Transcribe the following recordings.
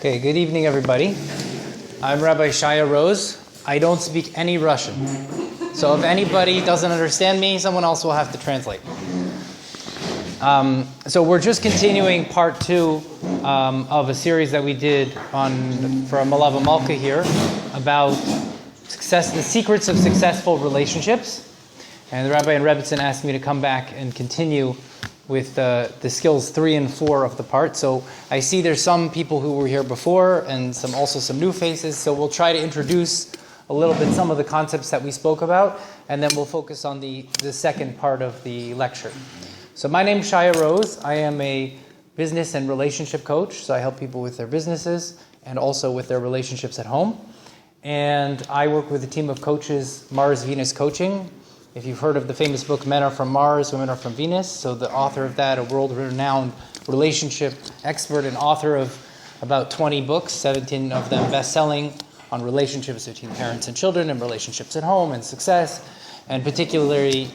Okay, good evening, everybody. I'm Rabbi Shaya Rose. I don't speak any Russian. So if anybody doesn't understand me, someone else will have to translate. So we're just continuing part 2 of a series that we did for Malava Malka here about the secrets of successful relationships. And the Rabbi and Rebbitzin asked me to come back and continue with the skills 3 and 4 of the part. So I see there's some people who were here before and also some new faces. So we'll try to introduce a little bit some of the concepts that we spoke about, and then we'll focus on the second part of the lecture. So my name is Shaya Rose. I am a business and relationship coach. So I help people with their businesses and also with their relationships at home. And I work with a team of coaches, Mars Venus Coaching. If you've heard of the famous book, Men Are From Mars, Women Are From Venus. So the author of that, a world-renowned relationship expert and author of about 20 books, 17 of them best-selling, on relationships between parents and children and relationships at home and success, and particularly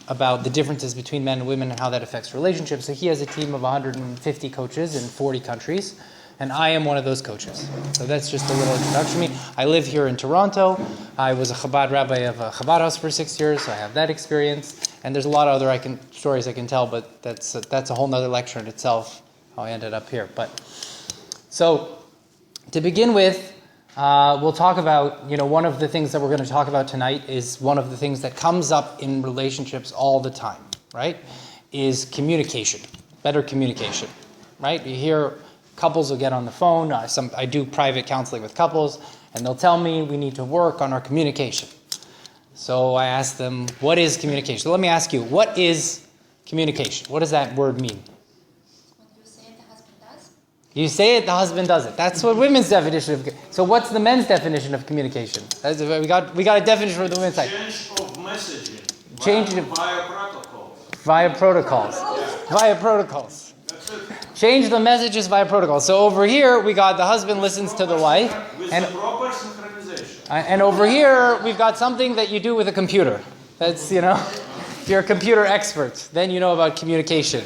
about the differences between men and women and how that affects relationships. So he has a team of 150 coaches in 40 countries. And I am one of those coaches. So that's just a little introduction to me. I live here in Toronto. I was a Chabad rabbi of a Chabad house for 6 years, so I have that experience. And there's a lot of other stories I can tell, but that's a whole nother lecture in itself, how I ended up here. So to begin with, we'll talk about, one of the things that we're going to talk about tonight is one of the things that comes up in relationships all the time, right? Is communication, better communication, right? You hear couples will get on the phone. I do private counseling with couples, and they'll tell me we need to work on our communication. So I ask them, what is communication? So let me ask you, what is communication? What does that word mean? When you say it, the husband does. You say it, the husband does it. That's what women's definition of. So what's the men's definition of communication? We got a definition for the women's side. Change of messaging. Via protocols. Yeah. Via protocols. That's it. Change the messages via protocol. So over here, we got the husband listens to the wife. With And the proper synchronization. And over here, we've got something that you do with a computer. That's, if you're a computer expert, then you know about communication.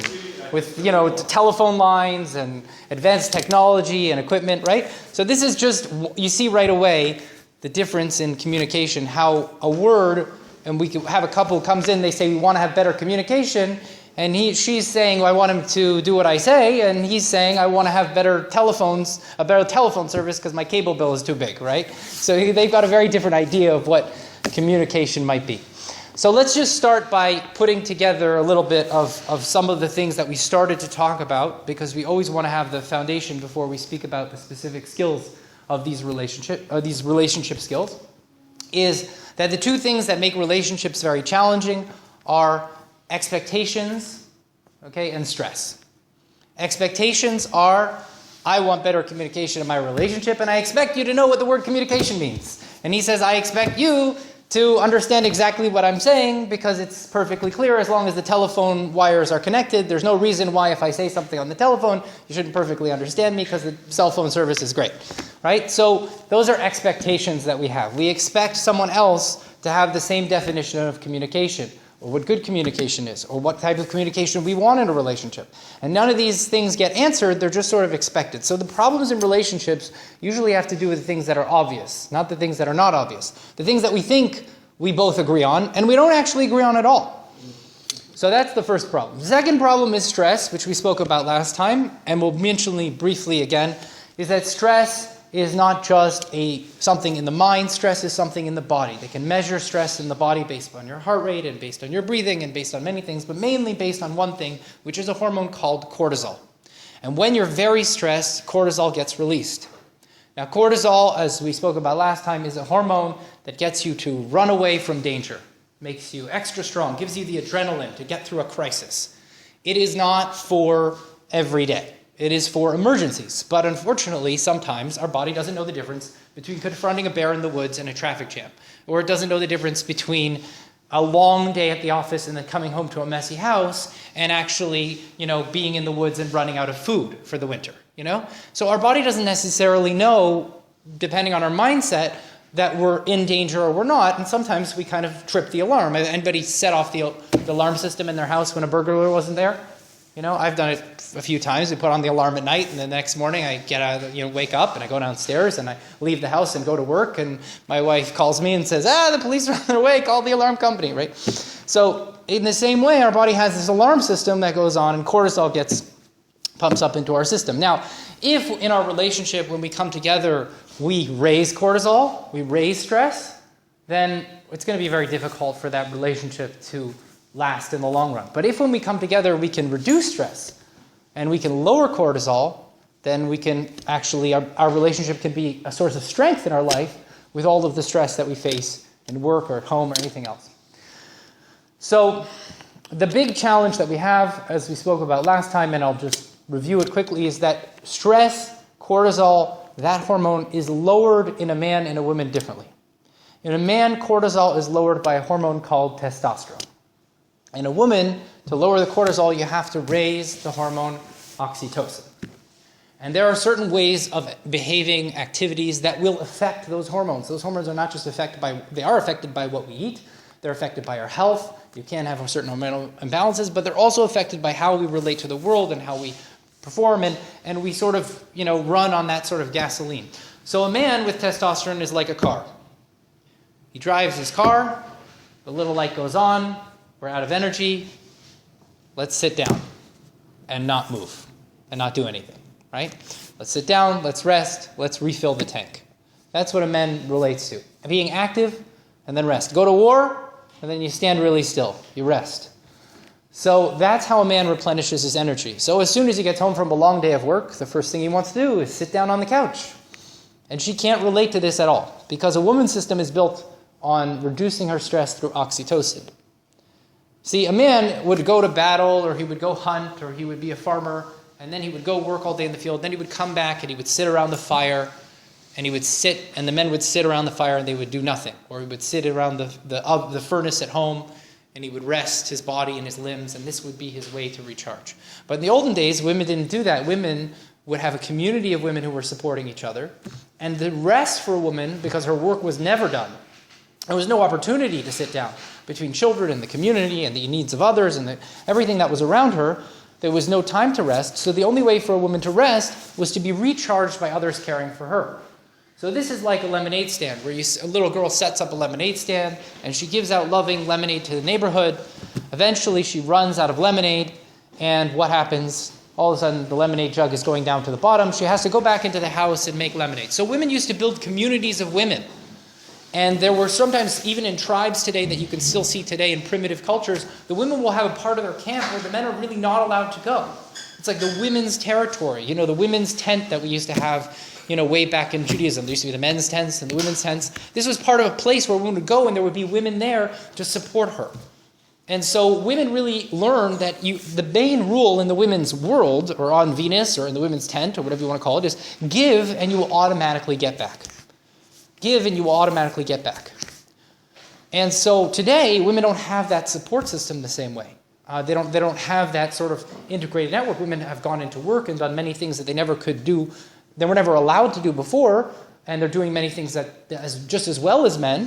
With, telephone lines and advanced technology and equipment, right? So this is just, you see right away the difference in communication, how a word, and we could have a couple comes in, they say we want to have better communication, and she's saying, well, I want him to do what I say, and he's saying, I want to have a better telephone service because my cable bill is too big, right? So they've got a very different idea of what communication might be. So let's just start by putting together a little bit of some of the things that we started to talk about, because we always want to have the foundation before we speak about the specific skills of these relationship skills, is that the two things that make relationships very challenging are expectations, and stress. Expectations are, I want better communication in my relationship, and I expect you to know what the word communication means. And he says, I expect you to understand exactly what I'm saying because it's perfectly clear as long as the telephone wires are connected. There's no reason why if I say something on the telephone, you shouldn't perfectly understand me because the cell phone service is great, right? So those are expectations that we have. We expect someone else to have the same definition of communication, or what good communication is, or what type of communication we want in a relationship. And none of these things get answered, they're just sort of expected. So the problems in relationships usually have to do with things that are obvious, not the things that are not obvious. The things that we think we both agree on, and we don't actually agree on at all. So that's the first problem. The second problem is stress, which we spoke about last time, and we'll mention briefly again, is that stress is not just something in the mind, stress is something in the body. They can measure stress in the body based on your heart rate and based on your breathing and based on many things, but mainly based on one thing, which is a hormone called cortisol. And when you're very stressed, cortisol gets released. Now cortisol, as we spoke about last time, is a hormone that gets you to run away from danger, makes you extra strong, gives you the adrenaline to get through a crisis. It is not for every day. It is for emergencies, but unfortunately, sometimes our body doesn't know the difference between confronting a bear in the woods and a traffic jam, or it doesn't know the difference between a long day at the office and then coming home to a messy house and actually, being in the woods and running out of food for the winter, So our body doesn't necessarily know, depending on our mindset, that we're in danger or we're not, and sometimes we kind of trip the alarm. Anybody set off the alarm system in their house when a burglar wasn't there? I've done it a few times. We put on the alarm at night, and the next morning I get out, wake up, and I go downstairs, and I leave the house and go to work, and my wife calls me and says, the police are on their way, call the alarm company, right? So in the same way, our body has this alarm system that goes on, and cortisol pumps up into our system. Now, if in our relationship, when we come together, we raise cortisol, we raise stress, then it's going to be very difficult for that relationship to last in the long run. But if when we come together, we can reduce stress and we can lower cortisol, then we can actually, our relationship can be a source of strength in our life with all of the stress that we face in work or at home or anything else. So the big challenge that we have, as we spoke about last time, and I'll just review it quickly, is that stress, cortisol, that hormone is lowered in a man and a woman differently. In a man, cortisol is lowered by a hormone called testosterone. In a woman, to lower the cortisol, you have to raise the hormone oxytocin. And there are certain ways of behaving activities that will affect those hormones. Those hormones are not just affected by what we eat. They're affected by our health. You can have certain hormonal imbalances, but they're also affected by how we relate to the world and how we perform, and we sort of, run on that sort of gasoline. So a man with testosterone is like a car. He drives his car, the little light goes on, we're out of energy, let's sit down and not move and not do anything, right? Let's sit down, let's rest, let's refill the tank. That's what a man relates to. Being active and then rest. Go to war and then you stand really still, you rest. So that's how a man replenishes his energy. So as soon as he gets home from a long day of work, the first thing he wants to do is sit down on the couch. And she can't relate to this at all, because a woman's system is built on reducing her stress through oxytocin. See, a man would go to battle, or he would go hunt, or he would be a farmer, and then he would go work all day in the field. Then he would come back and he would sit around the fire, and he would sit, and the men would sit around the fire and they would do nothing. Or he would sit around the furnace at home, and he would rest his body and his limbs, and this would be his way to recharge. But in the olden days, women didn't do that. Women would have a community of women who were supporting each other, and the rest for a woman, because her work was never done, there was no opportunity to sit down between children and the community and the needs of others and everything that was around her. There was no time to rest, so the only way for a woman to rest was to be recharged by others caring for her. So this is like a lemonade stand, where a little girl sets up a lemonade stand, and she gives out loving lemonade to the neighborhood. Eventually, she runs out of lemonade, and what happens? All of a sudden, the lemonade jug is going down to the bottom. She has to go back into the house and make lemonade. So women used to build communities of women. And there were sometimes, even in tribes today that you can still see today in primitive cultures, the women will have a part of their camp where the men are really not allowed to go. It's like the women's territory, the women's tent that we used to have, way back in Judaism. There used to be the men's tents and the women's tents. This was part of a place where women would go, and there would be women there to support her. And so women really learned that the main rule in the women's world, or on Venus, or in the women's tent, or whatever you want to call it, is give and you will automatically get back. Give and you will automatically get back. And so today, women don't have that support system the same way. They don't have that sort of integrated network. Women have gone into work and done many things that they never could do, they were never allowed to do before, and they're doing many things just as well as men,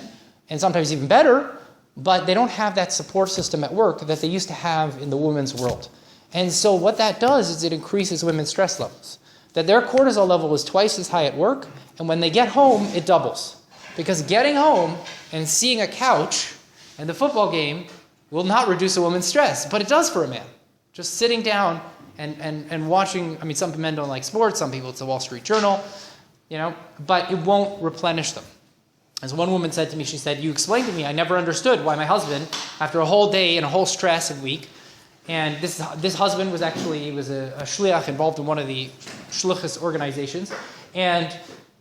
and sometimes even better, but they don't have that support system at work that they used to have in the women's world. And so what that does is it increases women's stress levels. That their cortisol level is twice as high at work, and when they get home, it doubles. Because getting home and seeing a couch and the football game will not reduce a woman's stress, but it does for a man. Just sitting down and watching, some men don't like sports, some people it's the Wall Street Journal, but it won't replenish them. As one woman said to me, she said, "You explained to me, I never understood why my husband, after a whole day and a whole stress and week," and this husband was actually, he was a shliach involved in one of the shlichus organizations, and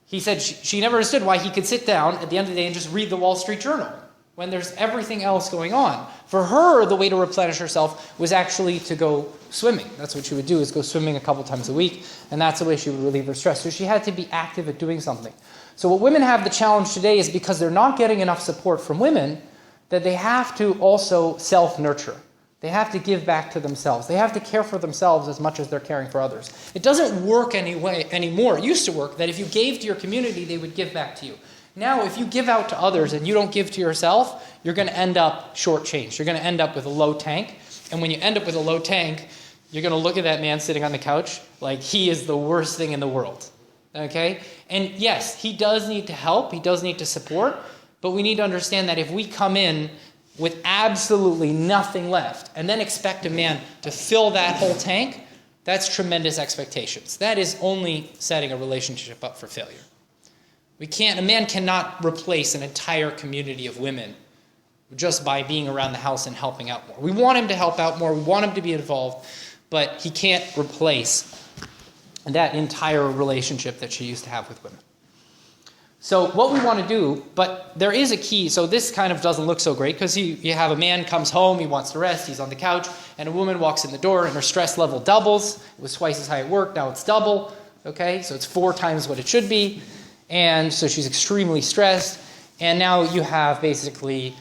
he said she never understood why he could sit down at the end of the day and just read the Wall Street Journal when there's everything else going on. For her, the way to replenish herself was actually to go swimming. That's what she would do, is go swimming a couple times a week, and that's the way she would relieve her stress. So she had to be active at doing something. So what women have the challenge today is because they're not getting enough support from women, that they have to also self-nurture. They have to give back to themselves. They have to care for themselves as much as they're caring for others. It doesn't work anymore. It used to work that if you gave to your community, they would give back to you. Now, if you give out to others and you don't give to yourself, you're going to end up shortchanged. You're going to end up with a low tank. And when you end up with a low tank, you're going to look at that man sitting on the couch like he is the worst thing in the world. Okay? And yes, he does need to help. He does need to support. But we need to understand that if we come in with absolutely nothing left and then expect a man to fill that whole tank, that's tremendous expectations. That is only setting a relationship up for failure. A man cannot replace an entire community of women just by being around the house and helping out more. We want him to help out more. We want him to be involved. But he can't replace that entire relationship that she used to have with women. So what we want to do, but there is a key. So this kind of doesn't look so great because you have a man comes home, he wants to rest, he's on the couch, and a woman walks in the door and her stress level doubles. It was twice as high at work, now it's double. Okay, so it's 4 times what it should be. And so she's extremely stressed. And now you have basically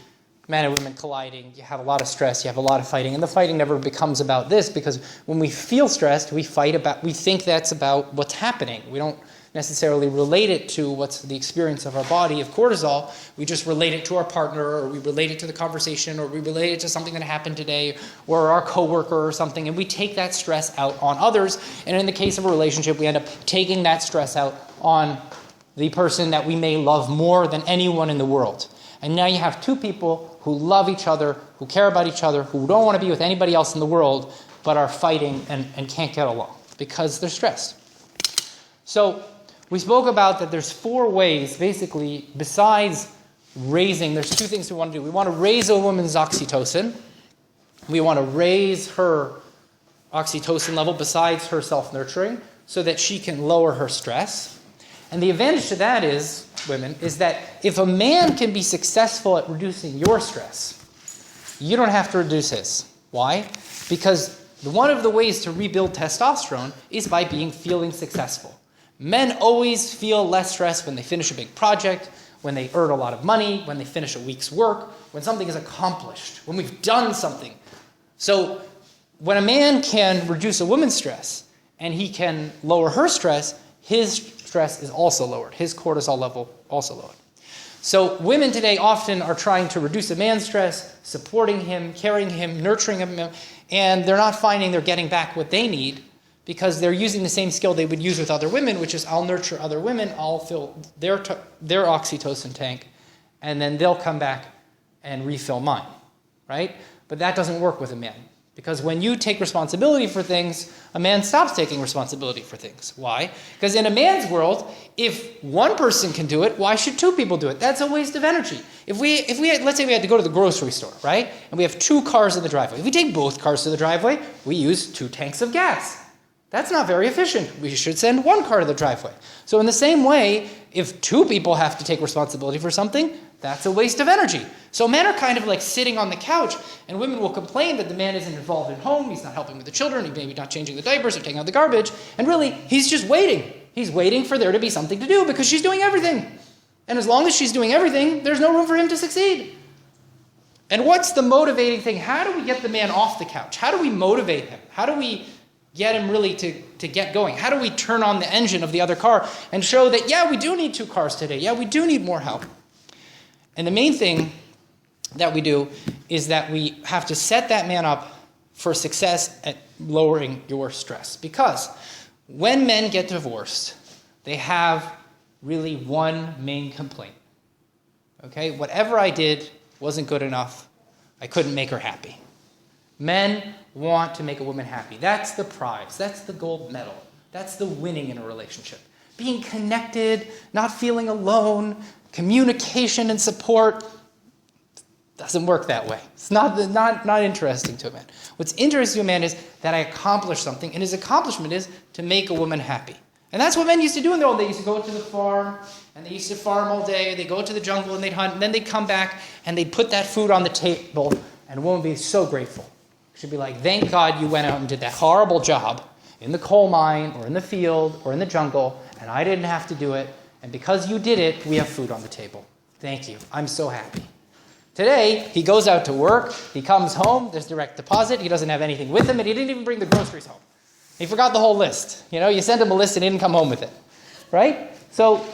men and women colliding. You have a lot of stress, you have a lot of fighting. And the fighting never becomes about this because when we feel stressed, we think that's about what's happening. We don't necessarily relate it to what's the experience of our body of cortisol. We just relate it to our partner, or we relate it to the conversation, or we relate it to something that happened today, or our coworker or something, and we take that stress out on others. And in the case of a relationship, we end up taking that stress out on the person that we may love more than anyone in the world. And now you have 2 people who love each other, who care about each other, who don't want to be with anybody else in the world, but are fighting and can't get along because they're stressed. So we spoke about that there's 4 ways, basically, besides raising, there's 2 things we want to do. We want to raise a woman's oxytocin. We want to raise her oxytocin level besides her self-nurturing so that she can lower her stress. And the advantage to that is, women, is that if a man can be successful at reducing your stress, you don't have to reduce his. Why? Because one of the ways to rebuild testosterone is by feeling successful. Men always feel less stress when they finish a big project, when they earn a lot of money, when they finish a week's work, when something is accomplished, when we've done something. So when a man can reduce a woman's stress and he can lower her stress, his stress is also lowered. His cortisol level also lowered. So women today often are trying to reduce a man's stress, supporting him, carrying him, nurturing him, and they're not finding they're getting back what they need because they're using the same skill they would use with other women, which is I'll nurture other women, I'll fill their oxytocin tank, and then they'll come back and refill mine, right? But that doesn't work with a man. Because when you take responsibility for things, a man stops taking responsibility for things. Why? Because in a man's world, if one person can do it, why should 2 people do it? That's a waste of energy. If we had, let's say we had to go to the grocery store, right? And we have 2 cars in the driveway. If we take both cars to the driveway, we use 2 tanks of gas. That's not very efficient. We should send 1 car to the driveway. So in the same way, if 2 people have to take responsibility for something, that's a waste of energy. So men are kind of like sitting on the couch, and women will complain that the man isn't involved in home, he's not helping with the children, he's maybe not changing the diapers or taking out the garbage, and really, he's just waiting. He's waiting for there to be something to do because she's doing everything. And as long as she's doing everything, there's no room for him to succeed. And what's the motivating thing? How do we get the man off the couch? How do we motivate him? How do we get him really to get going? How do we turn on the engine of the other car and show that, yeah, we do need 2 cars today. Yeah, we do need more help. And the main thing that we do is that we have to set that man up for success at lowering your stress. Because when men get divorced, they have really one main complaint. Okay? Whatever I did wasn't good enough. I couldn't make her happy. Men want to make a woman happy. That's the prize. That's the gold medal. That's the winning in a relationship. Being connected, not feeling alone, communication and support doesn't work that way. It's not interesting to a man. What's interesting to a man is that I accomplished something, and his accomplishment is to make a woman happy. And that's what men used to do in their old days. They used to go to the farm, and they used to farm all day. They'd go to the jungle, and they'd hunt, and then they'd come back, and they'd put that food on the table, and a woman would be so grateful. She'd be like, thank God you went out and did that horrible job in the coal mine, or in the field, or in the jungle, and I didn't have to do it. And because you did it, we have food on the table. Thank you. I'm so happy. Today, he goes out to work. He comes home. There's direct deposit. He doesn't have anything with him, and he didn't even bring the groceries home. He forgot the whole list. You sent him a list and he didn't come home with it. Right? So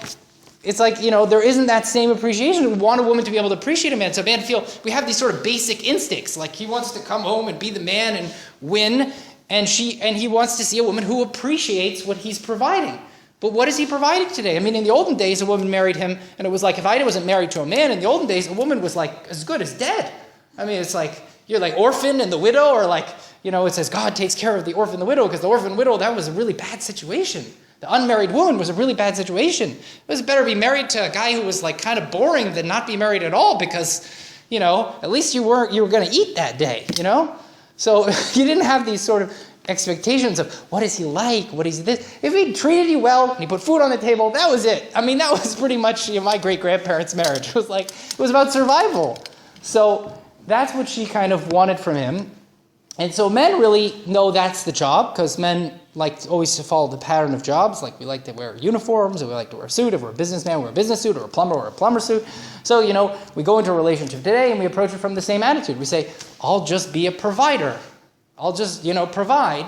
it's like, there isn't that same appreciation. We want a woman to be able to appreciate a man. So a man we have these sort of basic instincts. Like he wants to come home and be the man and win. And he wants to see a woman who appreciates what he's providing. But what is he providing today? I mean, in the olden days, a woman married him, and it was like, if I wasn't married to a man, in the olden days, a woman was like as good as dead. I mean, it's like, you're like orphan and the widow, or like, it says God takes care of the orphan and the widow, because the orphan and widow, that was a really bad situation. The unmarried woman was a really bad situation. It was better be married to a guy who was like kind of boring than not be married at all, because, at least you were going to eat that day, So you didn't have these sort of expectations of what is he like, what is he this. If he treated you well and he put food on the table, that was it. I mean, that was pretty much my great-grandparents' marriage. It was about survival. So that's what she kind of wanted from him. And so men really know that's the job, because men like always to follow the pattern of jobs. Like we like to wear uniforms, and we like to wear a suit. If we're a businessman, we wear a business suit, or a plumber, or a plumber suit. So, we go into a relationship today and we approach it from the same attitude. We say, I'll just be a provider. I'll just, provide.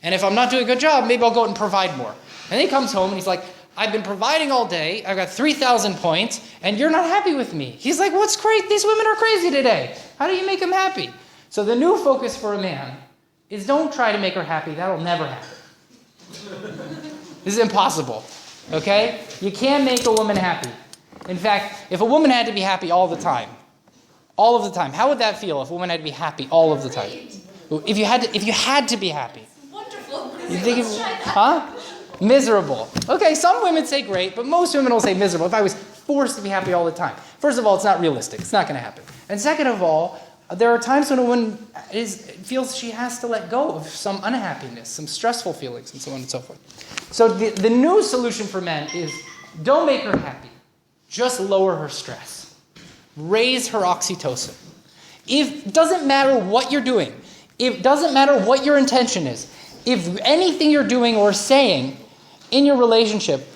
And if I'm not doing a good job, maybe I'll go out and provide more. And he comes home and he's like, I've been providing all day. I've got 3,000 points, and you're not happy with me. He's like, what's crazy? These women are crazy today. How do you make them happy? So the new focus for a man is don't try to make her happy. That'll never happen. This is impossible. Okay? You can't make a woman happy. In fact, if a woman had to be happy all the time, how would that feel if a woman had to be happy all of the time? If you had to be happy. Wonderful. You think miserable. Okay, some women say great, but most women will say miserable. If I was forced to be happy all the time. First of all, it's not realistic. It's not going to happen. And second of all, there are times when a woman feels she has to let go of some unhappiness, some stressful feelings, and so on and so forth. So the new solution for men is don't make her happy. Just lower her stress. Raise her oxytocin. It doesn't matter what you're doing. It doesn't matter what your intention is. If anything you're doing or saying in your relationship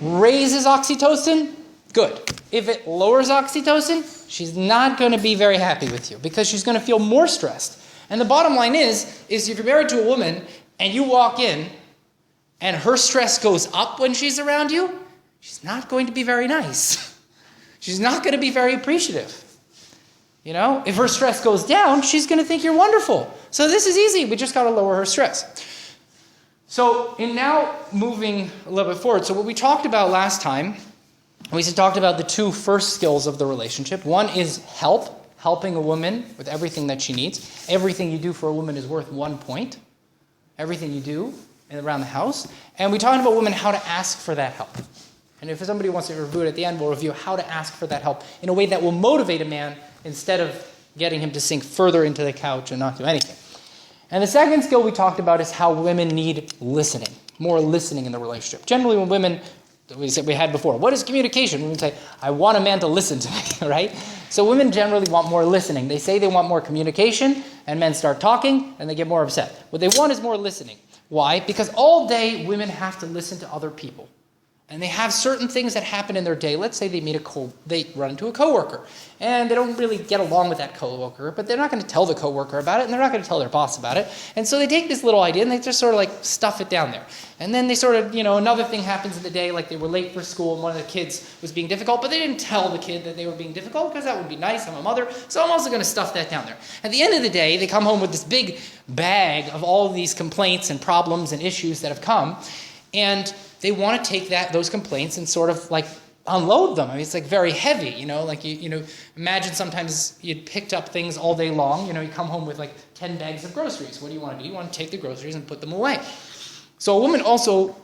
raises oxytocin, good. If it lowers oxytocin, she's not going to be very happy with you, because she's going to feel more stressed. And the bottom line is if you're married to a woman and you walk in and her stress goes up when she's around you, she's not going to be very nice. She's not going to be very appreciative. If her stress goes down, she's going to think you're wonderful. So this is easy. We just got to lower her stress. So in now moving a little bit forward, so what we talked about last time, we talked about the two first skills of the relationship. One is helping a woman with everything that she needs. Everything you do for a woman is worth 1 point. Everything you do around the house. And we talked about women how to ask for that help. And if somebody wants to review it at the end, we'll review how to ask for that help in a way that will motivate a man instead of getting him to sink further into the couch and not do anything. And the second skill we talked about is how women need listening, more listening in the relationship. Generally, when women, we had before, what is communication? Women say, I want a man to listen to me, right? So women generally want more listening. They say they want more communication, and men start talking, and they get more upset. What they want is more listening. Why? Because all day, women have to listen to other people. And they have certain things that happen in their day. Let's say they run into a coworker, and they don't really get along with that coworker, but they're not going to tell the coworker about it, and they're not going to tell their boss about it. And so they take this little idea and they just sort of like stuff it down there. And then they sort of, another thing happens in the day, like they were late for school and one of the kids was being difficult, but they didn't tell the kid that they were being difficult because that would be nice. I'm a mother, so I'm also going to stuff that down there. At the end of the day, they come home with this big bag of all of these complaints and problems and issues that have come, and they want to take those complaints and sort of like unload them. I mean, it's like very heavy, like imagine sometimes you'd picked up things all day long, you come home with like 10 bags of groceries. What do? You want to take the groceries and put them away. So a woman also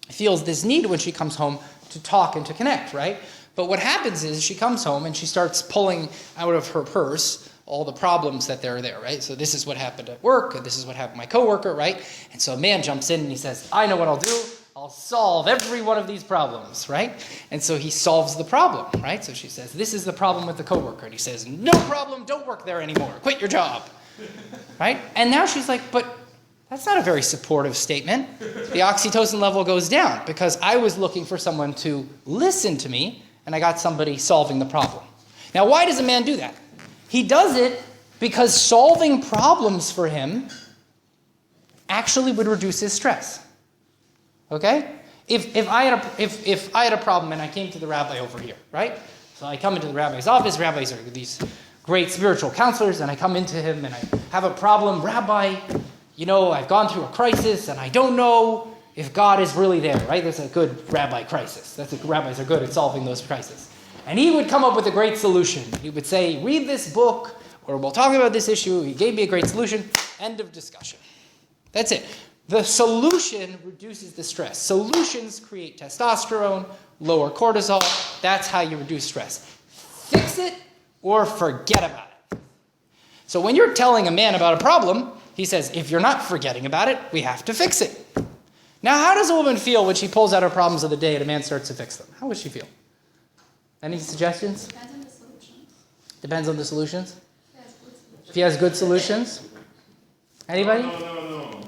feels this need when she comes home to talk and to connect, right? But what happens is she comes home and she starts pulling out of her purse all the problems that are there, right? So this is what happened at work, and this is what happened to my coworker, right? And so a man jumps in and he says, I know what I'll do. I'll solve every one of these problems, right? And so he solves the problem, right? So she says, this is the problem with the coworker. And he says, no problem, don't work there anymore. Quit your job, right? And now she's like, but that's not a very supportive statement. The oxytocin level goes down because I was looking for someone to listen to me, and I got somebody solving the problem. Now, why does a man do that? He does it because solving problems for him actually would reduce his stress. Okay? If I had a problem and I came to the rabbi over here, right? So I come into the rabbi's office. Rabbis are these great spiritual counselors, and I come into him and I have a problem. Rabbi, I've gone through a crisis and I don't know if God is really there, right? That's a good rabbi crisis. Rabbis are good at solving those crises. And he would come up with a great solution. He would say, read this book, or we'll talk about this issue. He gave me a great solution. End of discussion. That's it. The solution reduces the stress. Solutions create testosterone, lower cortisol. That's how you reduce stress. Fix it or forget about it. So when you're telling a man about a problem, he says, if you're not forgetting about it, we have to fix it. Now, how does a woman feel when she pulls out her problems of the day and a man starts to fix them? How would she feel? Any suggestions? Depends on the solutions. Depends on the solutions? Yes, good solutions. If he has good solutions? Anybody? No.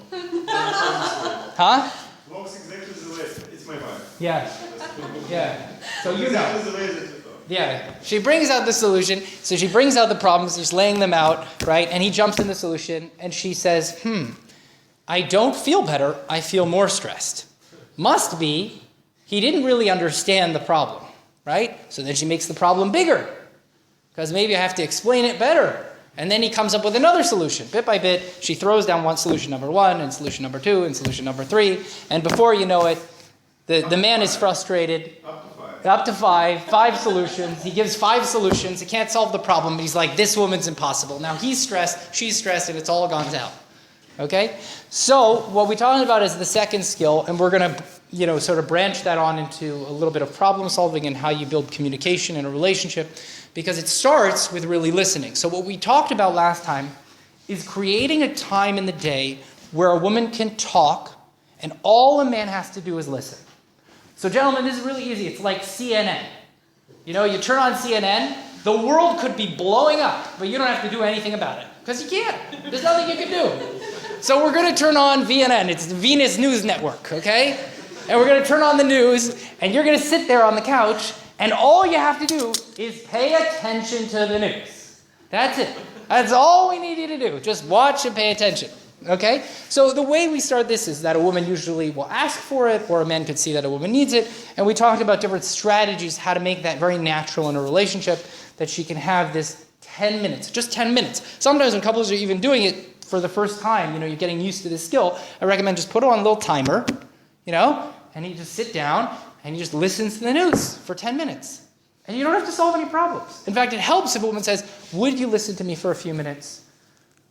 Huh? Works exactly the way. It's my wife. Yeah. Yeah. So you know. Exactly the way that you thought. Yeah. She brings out the solution. So she brings out the problems. She's laying them out, right? And he jumps in the solution. And she says, I don't feel better. I feel more stressed. Must be he didn't really understand the problem, right? So then she makes the problem bigger. Because maybe I have to explain it better. And then he comes up with another solution. Bit by bit, she throws down solution number 1, and solution number 2, and solution number 3. And before you know it, the man is frustrated. Up to 5 solutions. He gives 5 solutions. He can't solve the problem. He's like, this woman's impossible. Now he's stressed, she's stressed, and it's all gone down. Okay? So what we're talking about is the second skill, and we're going to sort of branch that on into a little bit of problem solving and how you build communication in a relationship, because it starts with really listening. So what we talked about last time is creating a time in the day where a woman can talk and all a man has to do is listen. So gentlemen, this is really easy. It's like CNN. You turn on CNN, the world could be blowing up, but you don't have to do anything about it. Because you can't. There's nothing you can do. So we're going to turn on VNN. It's the Venus News Network, okay? And we're going to turn on the news, and you're going to sit there on the couch, and all you have to do is pay attention to the news. That's it. That's all we need you to do. Just watch and pay attention. Okay? So the way we start this is that a woman usually will ask for it, or a man could see that a woman needs it. And we talked about different strategies, how to make that very natural in a relationship, that she can have this 10 minutes, just 10 minutes. Sometimes when couples are even doing it for the first time, you're getting used to this skill, I recommend just put on a little timer, and you just sit down and you just listen to the news for 10 minutes. And you don't have to solve any problems. In fact, it helps if a woman says, would you listen to me for a few minutes?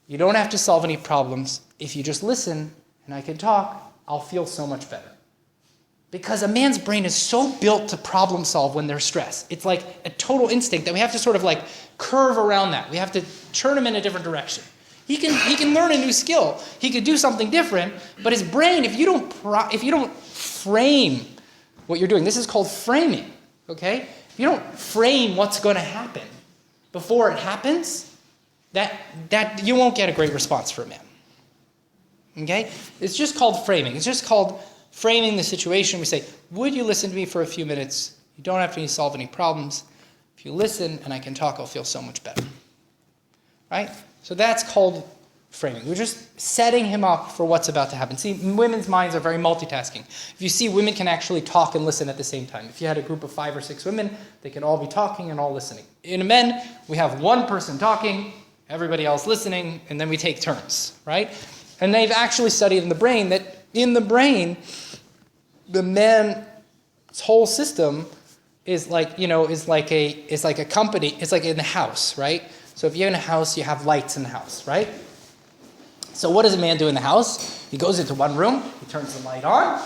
You don't have to solve any problems. If you just listen and I can talk, I'll feel so much better. Because a man's brain is so built to problem solve when they're stressed. It's like a total instinct that we have to sort of like curve around that. We have to turn him in a different direction. He can learn a new skill. He could do something different, but his brain, if you don't frame what you're doing, this is called framing, okay? If you don't frame what's going to happen before it happens, that you won't get a great response from a man. Okay? It's just called framing. It's just called framing the situation. We say, would you listen to me for a few minutes? You don't have to solve any problems. If you listen and I can talk, I'll feel so much better. Right? So that's called framing. We're just setting him up for what's about to happen. See, women's minds are very multitasking. If you see, women can actually talk and listen at the same time. If you had a group of 5 or 6 women, they can all be talking and all listening. In men, we have one person talking, everybody else listening, and then we take turns, right? And they've actually studied in the brain that in the brain, the man's whole system is like, is like a company. It's like in the house, right? So if you're in a house, you have lights in the house, right? So what does a man do in the house? He goes into one room, he turns the light on.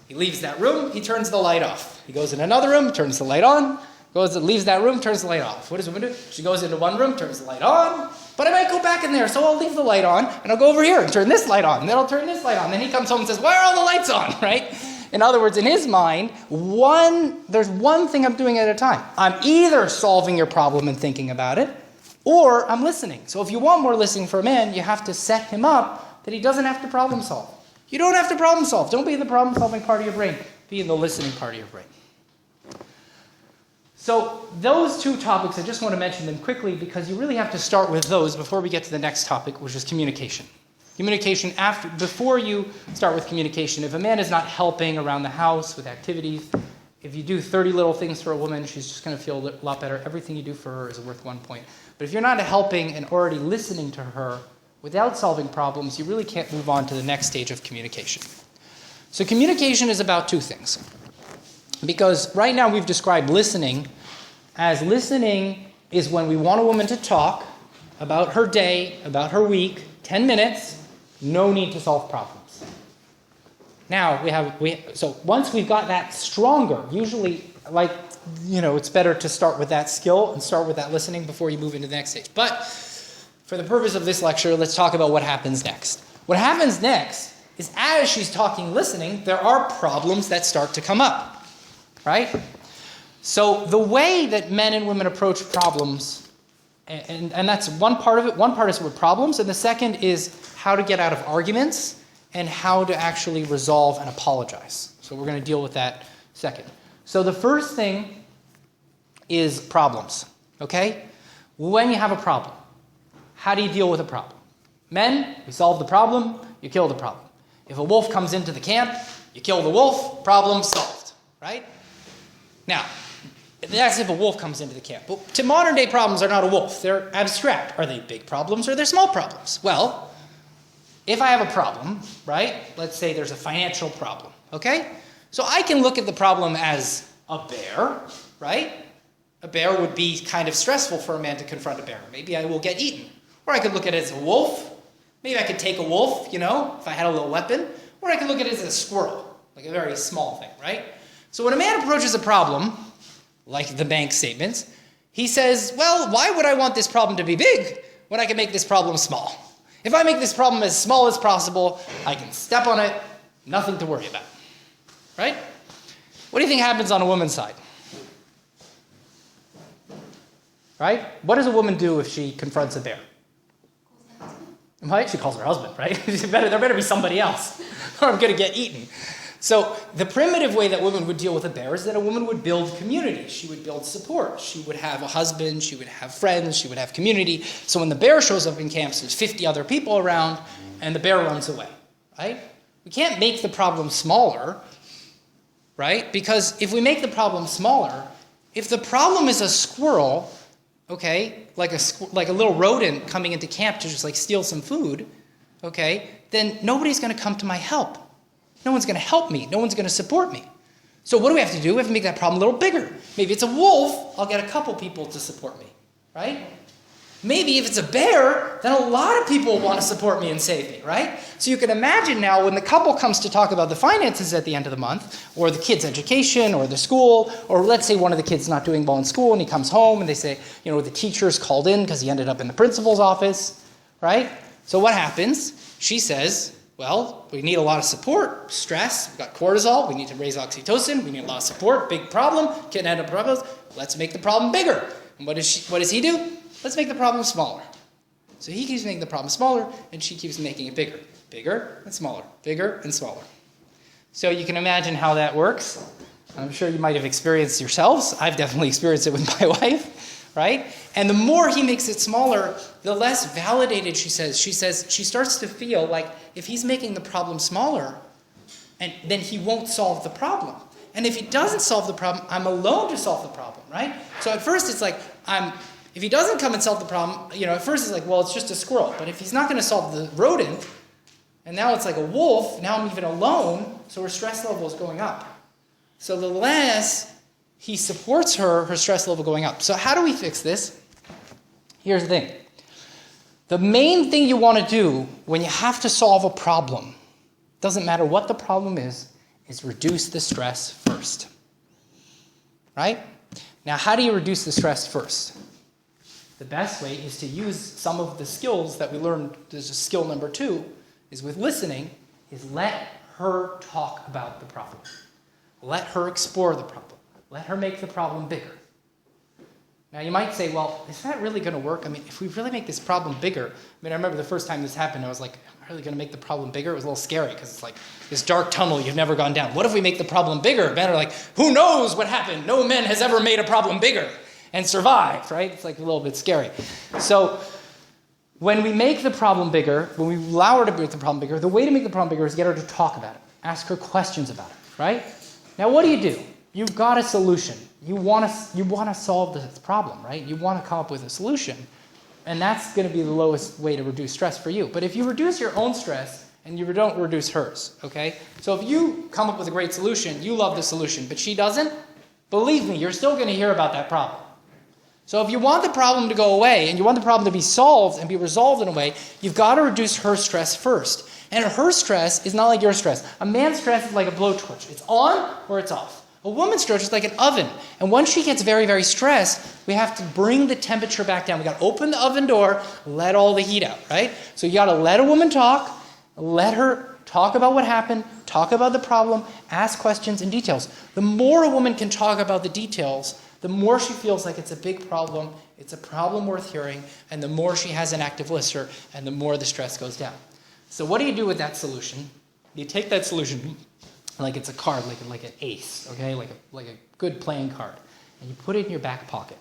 He leaves that room, he turns the light off. He goes in another room, turns the light on. Leaves that room, turns the light off. What does a woman do? She goes into one room, turns the light on. But I might go back in there, so I'll leave the light on, and I'll go over here and turn this light on. And then I'll turn this light on. Then he comes home and says, why are all the lights on, right? In other words, in his mind, there's one thing I'm doing at a time. I'm either solving your problem and thinking about it, or I'm listening. So if you want more listening for a man, you have to set him up that he doesn't have to problem solve. You don't have to problem solve. Don't be in the problem solving part of your brain. Be in the listening part of your brain. So those 2 topics, I just want to mention them quickly because you really have to start with those before we get to the next topic, which is communication. Communication before you start with communication. If a man is not helping around the house with activities, if you do 30 little things for a woman, she's just going to feel a lot better. Everything you do for her is worth 1 point. But if you're not helping and already listening to her without solving problems, you really can't move on to the next stage of communication. So communication is about two things. Because right now we've described listening as listening is when we want a woman to talk about her day, about her week, 10 minutes, no need to solve problems. Now so once we've got that stronger, usually it's better to start with that skill and start with that listening before you move into the next stage. But for the purpose of this lecture, let's talk about what happens next. What happens next is as she's talking, listening, there are problems that start to come up, right? So the way that men and women approach problems, and that's one part of it. One part is with problems, and the second is how to get out of arguments and how to actually resolve and apologize. So we're going to deal with that second. So the first thing is problems, okay? When you have a problem, how do you deal with a problem? Men, we solve the problem, you kill the problem. If a wolf comes into the camp, you kill the wolf, problem solved, right? Now, that's if a wolf comes into the camp. But to modern day problems are not a wolf. They're abstract. Are they big problems or they're small problems? Well, if I have a problem, right? Let's say there's a financial problem, okay? So I can look at the problem as a bear, right? A bear would be kind of stressful for a man to confront a bear. Maybe I will get eaten. Or I could look at it as a wolf. Maybe I could take a wolf, if I had a little weapon. Or I could look at it as a squirrel, like a very small thing, right? So when a man approaches a problem, like the bank statements, he says, well, why would I want this problem to be big when I can make this problem small? If I make this problem as small as possible, I can step on it, nothing to worry about, right? What do you think happens on a woman's side? Right? What does a woman do if she confronts a bear? Right? She calls her husband, right? There better be somebody else, or I'm going to get eaten. So the primitive way that women would deal with a bear is that a woman would build community. She would build support. She would have a husband. She would have friends. She would have community. So when the bear shows up in camps, there's 50 other people around, and the bear runs away, right? We can't make the problem smaller, right? Because if we make the problem smaller, if the problem is a squirrel, okay, like a little rodent coming into camp to just steal some food, okay, then nobody's going to come to my help. No one's going to help me. No one's going to support me. So what do we have to do? We have to make that problem a little bigger. Maybe it's a wolf. I'll get a couple people to support me, right? Maybe if it's a bear, then a lot of people want to support me and save me, right? So you can imagine now when the couple comes to talk about the finances at the end of the month, or the kid's education, or the school, or let's say one of the kids not doing well in school and he comes home and they say, the teacher's called in because he ended up in the principal's office, right? So what happens? She says, well, we need a lot of support, stress, we've got cortisol, we need to raise oxytocin, we need a lot of support, big problem, kid end up problems, let's make the problem bigger. And what does he do? Let's make the problem smaller. So he keeps making the problem smaller, and she keeps making it bigger. Bigger and smaller, bigger and smaller. So you can imagine how that works. I'm sure you might have experienced yourselves. I've definitely experienced it with my wife, right? And the more he makes it smaller, the less validated she says. She starts to feel like if he's making the problem smaller, and then he won't solve the problem. And if he doesn't solve the problem, I'm alone to solve the problem, right? So at first it's like, if he doesn't come and solve the problem, at first it's like, well, it's just a squirrel. But if he's not going to solve the rodent, and now it's like a wolf, now I'm even alone, so her stress level is going up. So the less he supports her stress level going up. So how do we fix this? Here's the thing. The main thing you want to do when you have to solve a problem, doesn't matter what the problem is reduce the stress first. Right? Now, how do you reduce the stress first? The best way is to use some of the skills that we learned. There's a skill number 2, is with listening, is let her talk about the problem. Let her explore the problem. Let her make the problem bigger. Now you might say, well, is that really going to work? I mean, if we really make this problem bigger, I remember the first time this happened, I was like, am I really going to make the problem bigger? It was a little scary because it's like this dark tunnel you've never gone down. What if we make the problem bigger? Men are like, who knows what happened? No man has ever made a problem bigger and survived, right? It's like a little bit scary. So when we make the problem bigger, when we allow her to make the problem bigger, the way to make the problem bigger is get her to talk about it. Ask her questions about it, right? Now what do? You've got a solution. You want to solve this problem, right? You want to come up with a solution. And that's going to be the lowest way to reduce stress for you. But if you reduce your own stress and you don't reduce hers, okay? So if you come up with a great solution, you love the solution, but she doesn't, believe me, you're still going to hear about that problem. So if you want the problem to go away and you want the problem to be solved and be resolved in a way, you've got to reduce her stress first. And her stress is not like your stress. A man's stress is like a blowtorch. It's on or it's off. A woman's stress is like an oven. And once she gets very, very stressed, we have to bring the temperature back down. We got to open the oven door, let all the heat out, right? So you got to let a woman talk, let her talk about what happened, talk about the problem, ask questions and details. The more a woman can talk about the details, the more she feels like it's a big problem, it's a problem worth hearing, and the more she has an active listener, and the more the stress goes down. So what do you do with that solution? You take that solution like it's a card, like an ace, okay, like a good playing card, and you put it in your back pocket,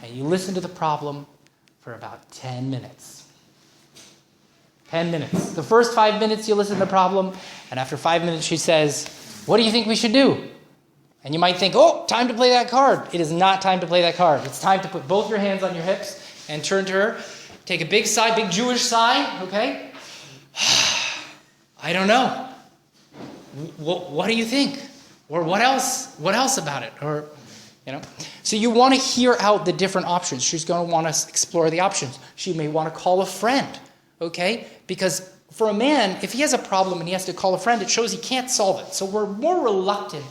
and you listen to the problem for about 10 minutes. 10 minutes. The first 5 minutes you listen to the problem, and after 5 minutes she says, "What do you think we should do?" And you might think, "Oh, time to play that card." It is not time to play that card. It's time to put both your hands on your hips and turn to her. Take a big sigh, big Jewish sigh, okay? I don't know. What do you think? Or what else? What else about it? Or, So you want to hear out the different options. She's going to want to explore the options. She may want to call a friend, okay? Because for a man, if he has a problem and he has to call a friend, it shows he can't solve it. So we're more reluctant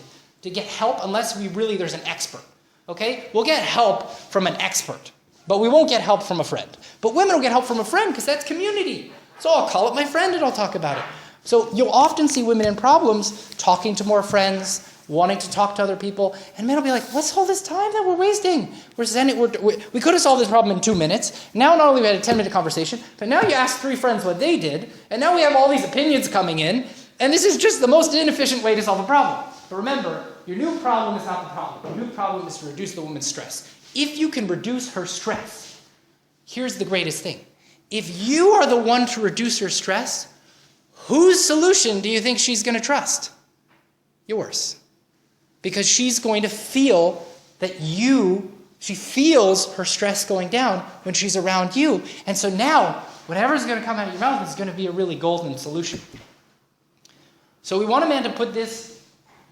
to get help unless there's an expert, okay? We'll get help from an expert, but we won't get help from a friend. But women will get help from a friend because that's community. So I'll call up my friend and I'll talk about it. So you'll often see women in problems talking to more friends, wanting to talk to other people, and men will be like, "What's all this time that we're wasting? We could have solved this problem in 2 minutes. Now not only we had a 10-minute conversation, but now you ask 3 friends what they did, and now we have all these opinions coming in, and this is just the most inefficient way to solve a problem." But remember, your new problem is not the problem. Your new problem is to reduce the woman's stress. If you can reduce her stress, here's the greatest thing. If you are the one to reduce her stress, whose solution do you think she's going to trust? Yours. Because she's going to feel that she feels her stress going down when she's around you. And so now, whatever's going to come out of your mouth is going to be a really golden solution. So we want a man to put this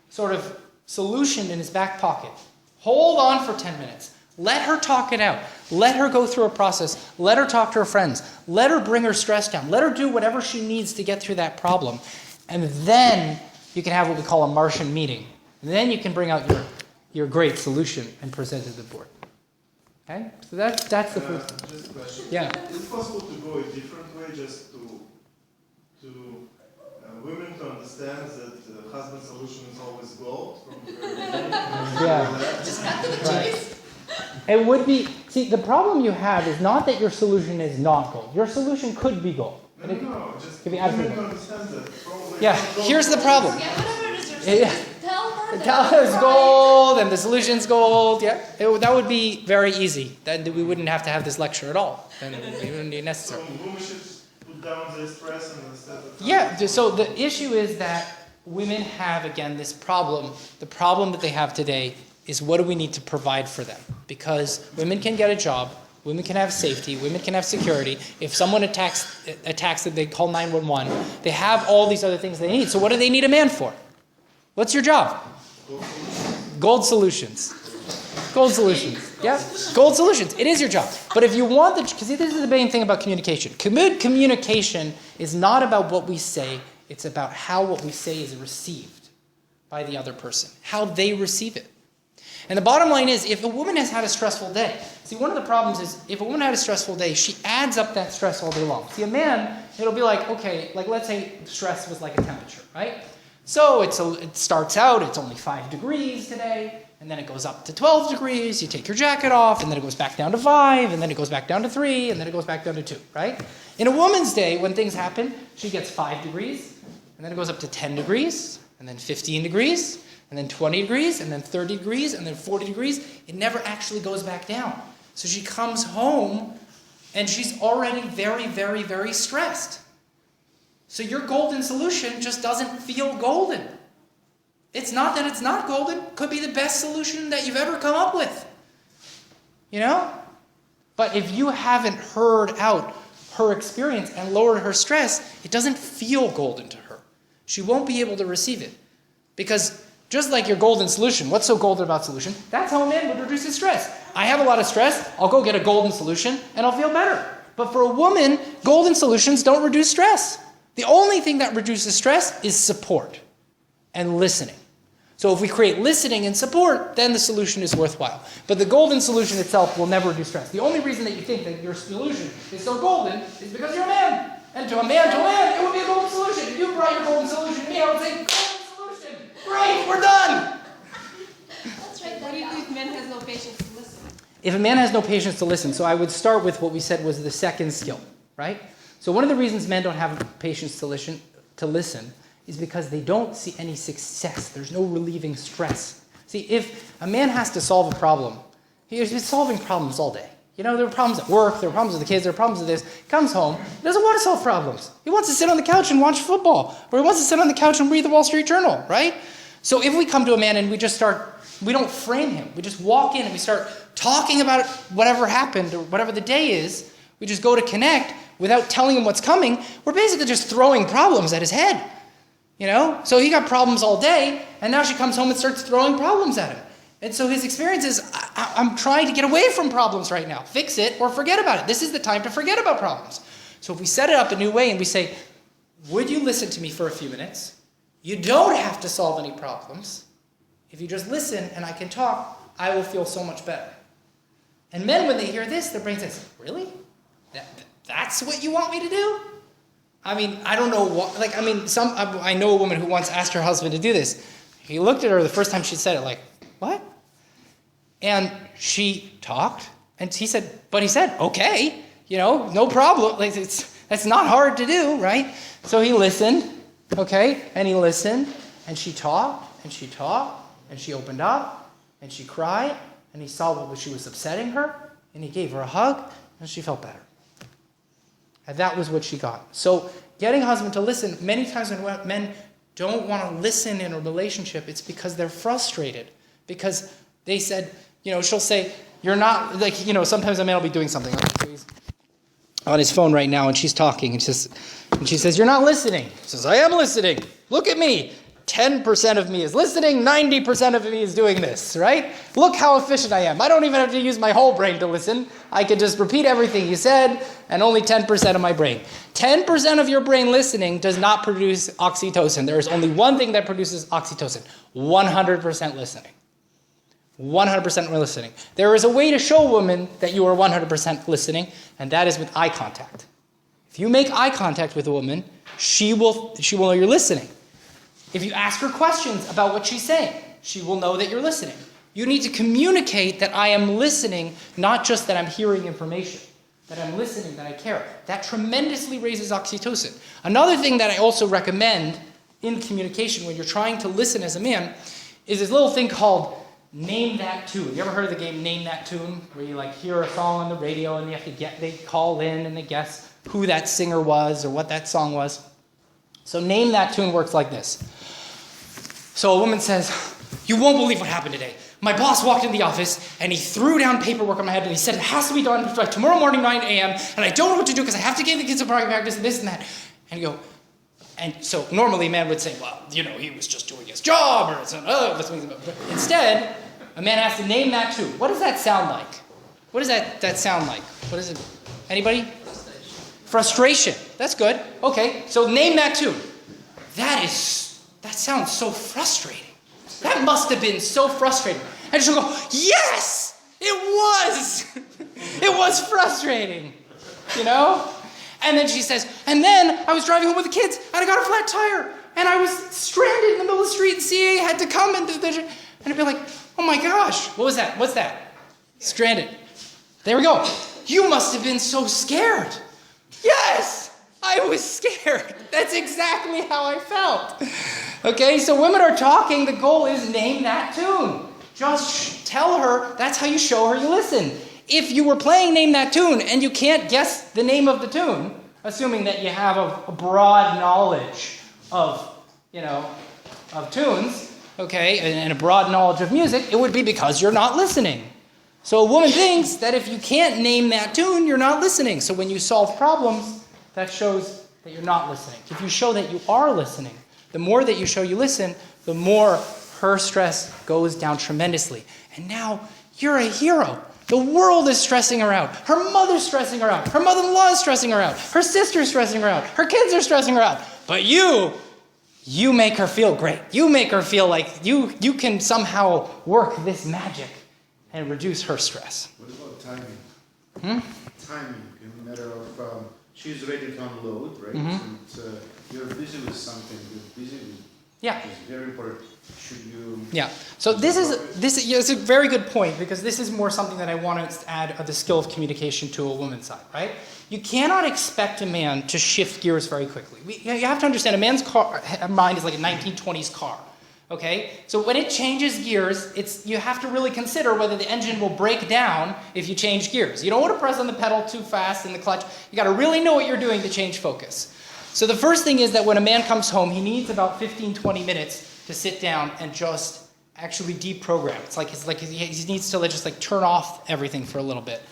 sort of solution in his back pocket. Hold on for 10 minutes. Let her talk it out. Let her go through a process. Let her talk to her friends. Let her bring her stress down. Let her do whatever she needs to get through that problem. And then you can have what we call a Martian meeting. And then you can bring out your great solution and present it to the board. Okay? So that's the first thing. Just a question. Yeah. Is it possible to go a different way, just to women to understand that the husband's solution is always gold from the very beginning? Yeah. Just cut to the chase. It would be, the problem you have is not that your solution is not gold. Your solution could be gold. No, just Could be women absolutely to gold. understand that. Probably Yeah, not gold. here's the problem. Forget whatever it is you're saying. Yeah. Tell her that Tell it's us right. gold and the solution's gold. Yeah, that would be very easy. Then we wouldn't have to have this lecture at all. Then it wouldn't be So necessary. women should put down their stress and instead of... Yeah, so the issue is that women have, again, this problem. The problem that they have today is what do we need to provide for them? Because women can get a job, women can have safety, women can have security. If someone attacks them, they call 911. They have all these other things they need. So what do they need a man for? What's your job? Gold solutions. Gold solutions. Yeah? Gold solutions. It is your job. But if you want because this is the main thing about communication. Communication is not about what we say, it's about how what we say is received by the other person, how they receive it. And the bottom line is, if a woman has had a stressful day, see, one of the problems is, if a woman had a stressful day, she adds up that stress all day long. See, a man, it'll be like, okay, like let's say stress was like a temperature, right? So it starts out, it's only 5 degrees today, and then it goes up to 12 degrees, you take your jacket off, and then it goes back down to 5, and then it goes back down to 3, and then it goes back down to 2, right? In a woman's day, when things happen, she gets 5 degrees, and then it goes up to 10 degrees, and then 15 degrees, and then 20 degrees, and then 30 degrees, and then 40 degrees. It never actually goes back down. So she comes home, and she's already very, very, very stressed. So your golden solution just doesn't feel golden. It's not that it's not golden. It could be the best solution that you've ever come up with. You know? But if you haven't heard out her experience and lowered her stress, it doesn't feel golden to her. She won't be able to receive it. Because just like your golden solution, what's so golden about solution? That's how a man would reduce his stress. I have a lot of stress, I'll go get a golden solution and I'll feel better. But for a woman, golden solutions don't reduce stress. The only thing that reduces stress is support and listening. So if we create listening and support, then the solution is worthwhile. But the golden solution itself will never reduce stress. The only reason that you think that your solution is so golden is because you're a man. And to a man, it would be a golden solution. If you brought your golden solution to me, I would say, golden solution. Great, we're done. That's right. What do you do if men has no patience to listen? If a man has no patience to listen, so I would start with what we said was the second skill, right? So one of the reasons men don't have patience to listen is because they don't see any success. There's no relieving stress. See, if a man has to solve a problem, he's been solving problems all day. You know, there are problems at work, there are problems with the kids, there are problems with this. He comes home, he doesn't want to solve problems. He wants to sit on the couch and watch football, or he wants to sit on the couch and read the Wall Street Journal, right? So if we come to a man and we don't frame him, we just walk in and we start talking about whatever happened or whatever the day is, we just go to connect without telling him what's coming, we're basically just throwing problems at his head. You know? So he got problems all day, and now she comes home and starts throwing problems at him. And so his experience is, I'm trying to get away from problems right now. Fix it or forget about it. This is the time to forget about problems. So if we set it up a new way and we say, would you listen to me for a few minutes? You don't have to solve any problems. If you just listen and I can talk, I will feel so much better. And men, when they hear this, their brain says, really? That's what you want me to do? I mean, I don't know what, I know a woman who once asked her husband to do this. He looked at her the first time she said it like, what? And she talked, and he said, okay, you know, no problem. Like, that's not hard to do, right? So he listened, okay, and he listened, and she talked, and she talked, and she opened up, and she cried, and he saw what she was upsetting her, and he gave her a hug, and she felt better. And that was what she got. So getting a husband to listen, many times when men don't want to listen in a relationship, it's because they're frustrated. Because they said, you know, she'll say, you're not, like, you know, sometimes a man will be doing something. So he's on his phone right now, and she's talking, and she says, you're not listening. He says, I am listening. Look at me. 10% of me is listening, 90% of me is doing this, right? Look how efficient I am. I don't even have to use my whole brain to listen. I can just repeat everything you said, and only 10% of my brain. 10% of your brain listening does not produce oxytocin. There is only one thing that produces oxytocin, 100% listening. 100% listening. There is a way to show a woman that you are 100% listening, and that is with eye contact. If you make eye contact with a woman, she will know you're listening. If you ask her questions about what she's saying, she will know that you're listening. You need to communicate that I am listening, not just that I'm hearing information, that I'm listening, that I care. That tremendously raises oxytocin. Another thing that I also recommend in communication when you're trying to listen as a man is this little thing called Name That Tune. You ever heard of the game Name That Tune? Where you like hear a song on the radio and they call in and they guess who that singer was or what that song was. So Name That Tune works like this. So a woman says, you won't believe what happened today. My boss walked in the office and he threw down paperwork on my head and he said it has to be done by tomorrow morning 9 a.m. and I don't know what to do because I have to give the kids a practice and this and that. And you go, and so normally a man would say, well, you know, he was just doing his job or some other thing. Instead, a man has to name that tune. What does that sound like? What does that sound like? What is it? Anybody? Frustration. That's good. Okay, so name that tune. That sounds so frustrating. That must have been so frustrating. And she'll go, yes, it was. It was frustrating, you know? And then she says, and then I was driving home with the kids and I got a flat tire and I was stranded in the middle of the street and CA had to come and I'd be like, oh my gosh, what was that? What's that? Stranded. There we go. You must have been so scared. Yes, I was scared. That's exactly how I felt. Okay, so women are talking. The goal is name that tune. Just tell her, that's how you show her you listen. If you were playing Name That Tune and you can't guess the name of the tune, assuming that you have a broad knowledge of tunes, okay, and a broad knowledge of music, it would be because you're not listening. So a woman thinks that if you can't name that tune, you're not listening. So when you solve problems, that shows that you're not listening. If you show that you are listening, the more that you show you listen, the more her stress goes down tremendously. And now you're a hero. The world is stressing her out. Her mother's stressing her out. Her mother-in-law is stressing her out. Her sister's stressing her out. Her kids are stressing her out. But you make her feel great. You make her feel like you can somehow work this magic and reduce her stress. What about timing? Timing, in a matter of, she's ready to unload, right? And you're busy with something, you're busy with, Yeah. which is very important. Should you... Yeah. So this is a very good point, because this is more something that I want to add the skill of communication to a woman's side, right? You cannot expect a man to shift gears very quickly. You have to understand, a man's mind is like a 1920s car. Okay? So when it changes gears, you have to really consider whether the engine will break down if you change gears. You don't want to press on the pedal too fast in the clutch. You got to really know what you're doing to change focus. So the first thing is that when a man comes home, he needs about 15-20 minutes to sit down and just actually deprogram. It's like he needs to just like turn off everything for a little bit.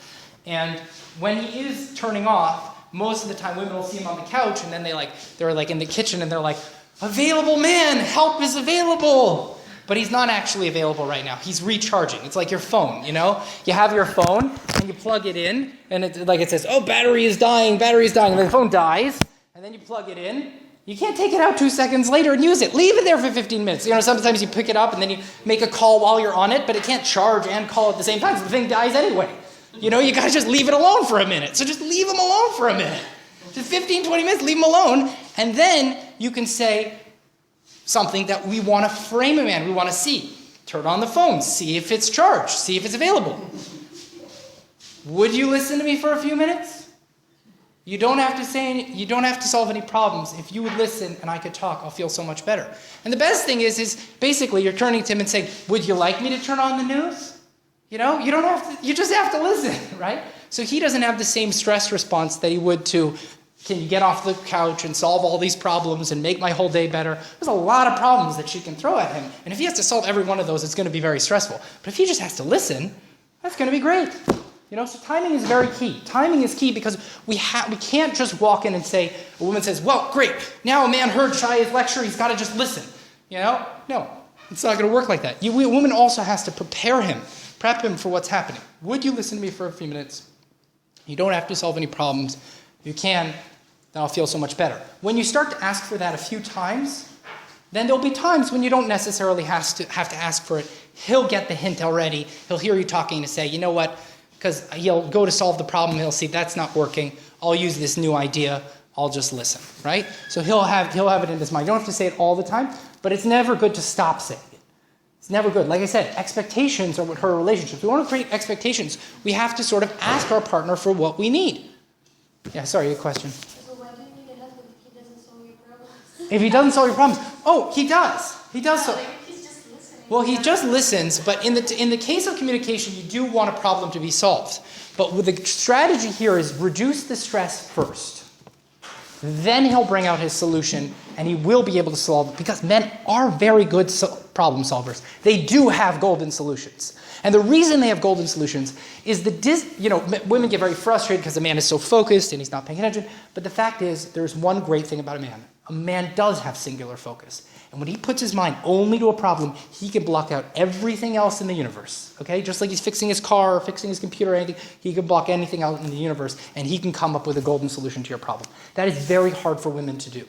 And when he is turning off, most of the time women will see him on the couch, and then they're like in the kitchen and they're like, "Available man, help is available." But he's not actually available right now. He's recharging. It's like your phone, you know? You have your phone and you plug it in, and it says, "Oh, battery is dying, and then the phone dies, and then you plug it in. You can't take it out 2 seconds later and use it. Leave it there for 15 minutes. You know, sometimes you pick it up and then you make a call while you're on it, but it can't charge and call at the same time, so the thing dies anyway. You know, you gotta just leave it alone for a minute. So just leave him alone for a minute. Just 15, 20 minutes, leave him alone, and then you can say something that we want to frame a man, we want to see. Turn on the phone, see if it's charged, see if it's available. Would you listen to me for a few minutes? You don't have to solve any problems. If you would listen and I could talk, I'll feel so much better. And the best thing is basically you're turning to him and saying, "Would you like me to turn on the news?" You know, you just have to listen, right? So he doesn't have the same stress response that he would to, "Can you get off the couch and solve all these problems and make my whole day better?" There's a lot of problems that she can throw at him. And if he has to solve every one of those, it's going to be very stressful. But if he just has to listen, that's going to be great. You know, so timing is very key. Timing is key because we can't just walk in and say, a woman says, "Well, great, now a man heard Shaya's lecture, he's got to just listen." You know? No, it's not going to work like that. A woman also has to prep him for what's happening. Would you listen to me for a few minutes? You don't have to solve any problems. You can, then I'll feel so much better. When you start to ask for that a few times, then there'll be times when you don't necessarily have to ask for it. He'll get the hint already. He'll hear you talking to say, "You know what?" Because he'll go to solve the problem, he'll see that's not working. I'll use this new idea. I'll just listen, right? So he'll have it in his mind. You don't have to say it all the time, but it's never good to stop saying it. It's never good. Like I said, expectations are what hurt relationships. We want to create expectations. We have to sort of ask our partner for what we need. Yeah, sorry, your question. So why do you need a husband if he doesn't solve your problems? If he doesn't solve your problems, he does. He does. Like he's just listening. Well, he just listens, but in the case of communication, you do want a problem to be solved. But with the strategy here is reduce the stress first. Then he'll bring out his solution, and he will be able to solve it, because men are very good problem solvers. They do have golden solutions. And the reason they have golden solutions is women get very frustrated because the man is so focused and he's not paying attention. But the fact is, there's one great thing about a man. A man does have singular focus. And when he puts his mind only to a problem, he can block out everything else in the universe. Okay? Just like he's fixing his car or fixing his computer or anything, he can block anything out in the universe, and he can come up with a golden solution to your problem. That is very hard for women to do,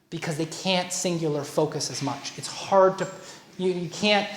because they can't singular focus as much. It's hard to, you can't,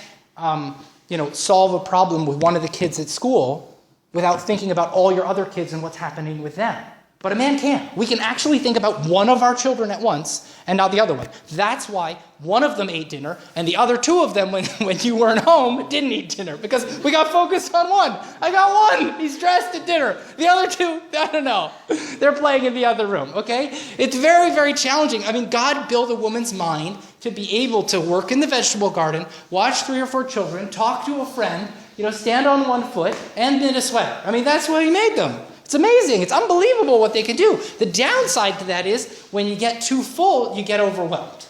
solve a problem with one of the kids at school without thinking about all your other kids and what's happening with them. But a man can't. We can actually think about one of our children at once and not the other one. That's why one of them ate dinner and the other two of them, when you weren't home, didn't eat dinner, because we got focused on one. I got one. He's dressed at dinner. The other two, I don't know. They're playing in the other room, okay? It's very, very challenging. I mean, God built a woman's mind to be able to work in the vegetable garden, watch 3 or 4 children, talk to a friend, stand on one foot, and knit a sweater. I mean, that's what he made them. It's amazing. It's unbelievable what they can do. The downside to that is when you get too full, you get overwhelmed.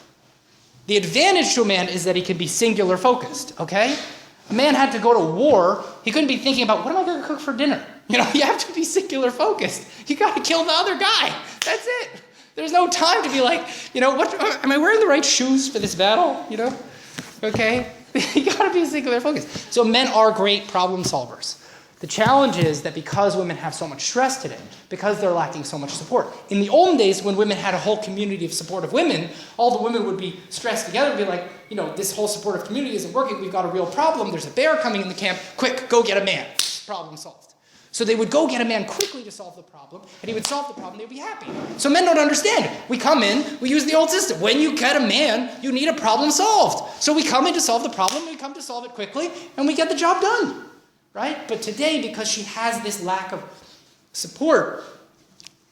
The advantage to a man is that he can be singular focused, okay? A man had to go to war. He couldn't be thinking about, what am I going to cook for dinner? You know, you have to be singular focused. You got to kill the other guy. That's it. There's no time to be like, you know, what am I wearing the right shoes for this battle? You know, okay? You got to be singular focused. So men are great problem solvers. The challenge is that because women have so much stress today, because they're lacking so much support. In the olden days, when women had a whole community of supportive women, all the women would be stressed together and be like, you know, this whole supportive community isn't working. We've got a real problem. There's a bear coming in the camp. Quick, go get a man. Problem solved. So they would go get a man quickly to solve the problem, and he would solve the problem, they'd be happy. So men don't understand it. We come in, we use the old system. When you get a man, you need a problem solved. So we come in to solve the problem, we come to solve it quickly, and we get the job done. Right? But today, because she has this lack of support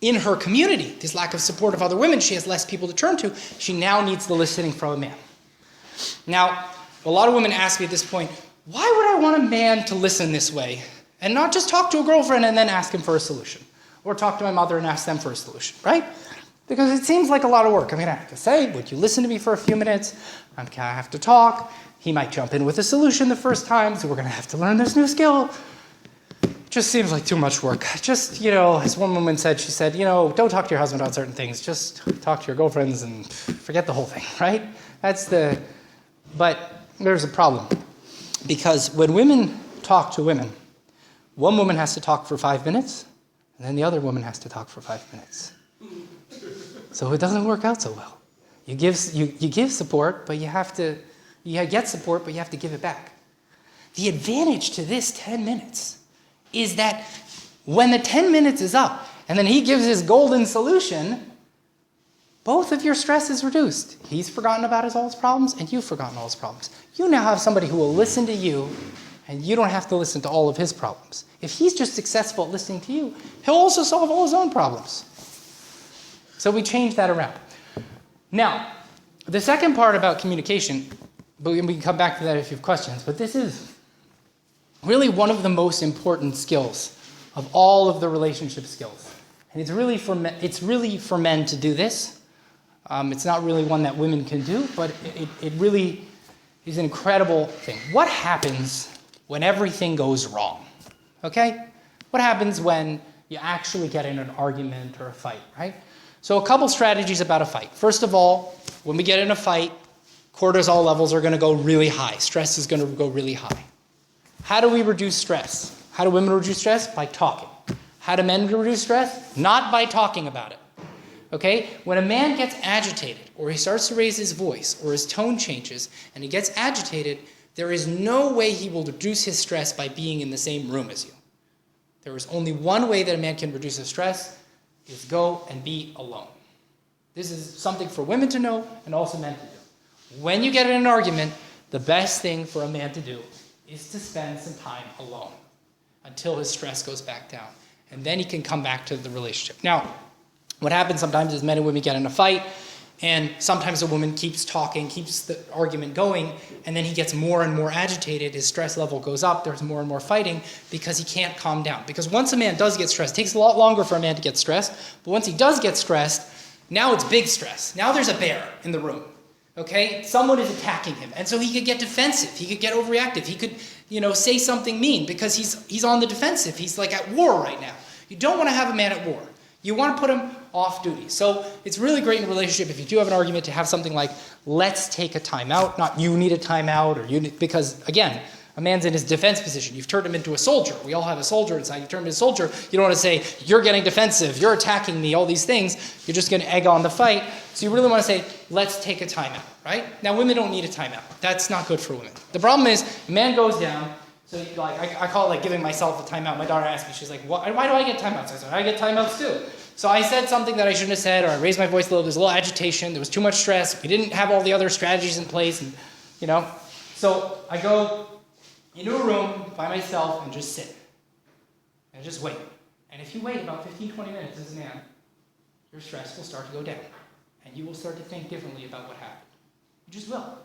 in her community, this lack of support of other women, she has less people to turn to, she now needs the listening from a man. Now, a lot of women ask me at this point, why would I want a man to listen this way and not just talk to a girlfriend and then ask him for a solution? Or talk to my mother and ask them for a solution, right? Because it seems like a lot of work. I'm going to have to say, would you listen to me for a few minutes? I'm going to have to talk. He might jump in with a solution the first time, so we're going to have to learn this new skill. It just seems like too much work. Just, you know, as one woman said, she said, you know, don't talk to your husband about certain things. Just talk to your girlfriends and forget the whole thing, right? But there's a problem. Because when women talk to women, one woman has to talk for 5 minutes, and then the other woman has to talk for 5 minutes. So it doesn't work out so well. You give support, but you get support, but you have to give it back. The advantage to this 10 minutes is that when the 10 minutes is up, and then he gives his golden solution, both of your stress is reduced. He's forgotten about all his problems, and you've forgotten all his problems. You now have somebody who will listen to you, and you don't have to listen to all of his problems. If he's just successful at listening to you, he'll also solve all his own problems. So we change that around. Now, the second part about communication, but we can come back to that if you have questions, but this is really one of the most important skills of all of the relationship skills. And it's really for men to do this. It's not really one that women can do, but it really is an incredible thing. What happens when everything goes wrong? Okay? What happens when you actually get in an argument or a fight, right? So a couple strategies about a fight. First of all, when we get in a fight, cortisol levels are going to go really high. Stress is going to go really high. How do we reduce stress? How do women reduce stress? By talking. How do men reduce stress? Not by talking about it. Okay? When a man gets agitated, or he starts to raise his voice, or his tone changes, and he gets agitated, there is no way he will reduce his stress by being in the same room as you. There is only one way that a man can reduce his stress, is go and be alone. This is something for women to know and also men to do. When you get in an argument, the best thing for a man to do is to spend some time alone until his stress goes back down. And then he can come back to the relationship. Now, what happens sometimes is men and women get in a fight, and sometimes a woman keeps talking, keeps the argument going, and then he gets more and more agitated, his stress level goes up, there's more and more fighting, because he can't calm down. Because once a man does get stressed, it takes a lot longer for a man to get stressed, but once he does get stressed, now it's big stress. Now there's a bear in the room, okay? Someone is attacking him, and so he could get defensive, he could get overreactive, he could, say something mean, because he's on the defensive, he's like at war right now. You don't want to have a man at war. You want to put him off duty. So it's really great in a relationship if you do have an argument to have something like, let's take a timeout, not you need a timeout, because again, a man's in his defense position. You've turned him into a soldier. We all have a soldier inside. You turn him into a soldier. You don't want to say, you're getting defensive, you're attacking me, all these things. You're just going to egg on the fight. So you really want to say, let's take a timeout, right? Now, women don't need a timeout. That's not good for women. The problem is, a man goes down. So I call it like giving myself a timeout. My daughter asked me, she's like, why do I get timeouts? I said, I get timeouts too. So I said something that I shouldn't have said, or I raised my voice a little, there's a little agitation, there was too much stress, we didn't have all the other strategies in place, and So I go into a room by myself and just sit. And just wait. And if you wait about 15, 20 minutes as a man, your stress will start to go down. And you will start to think differently about what happened. You just will.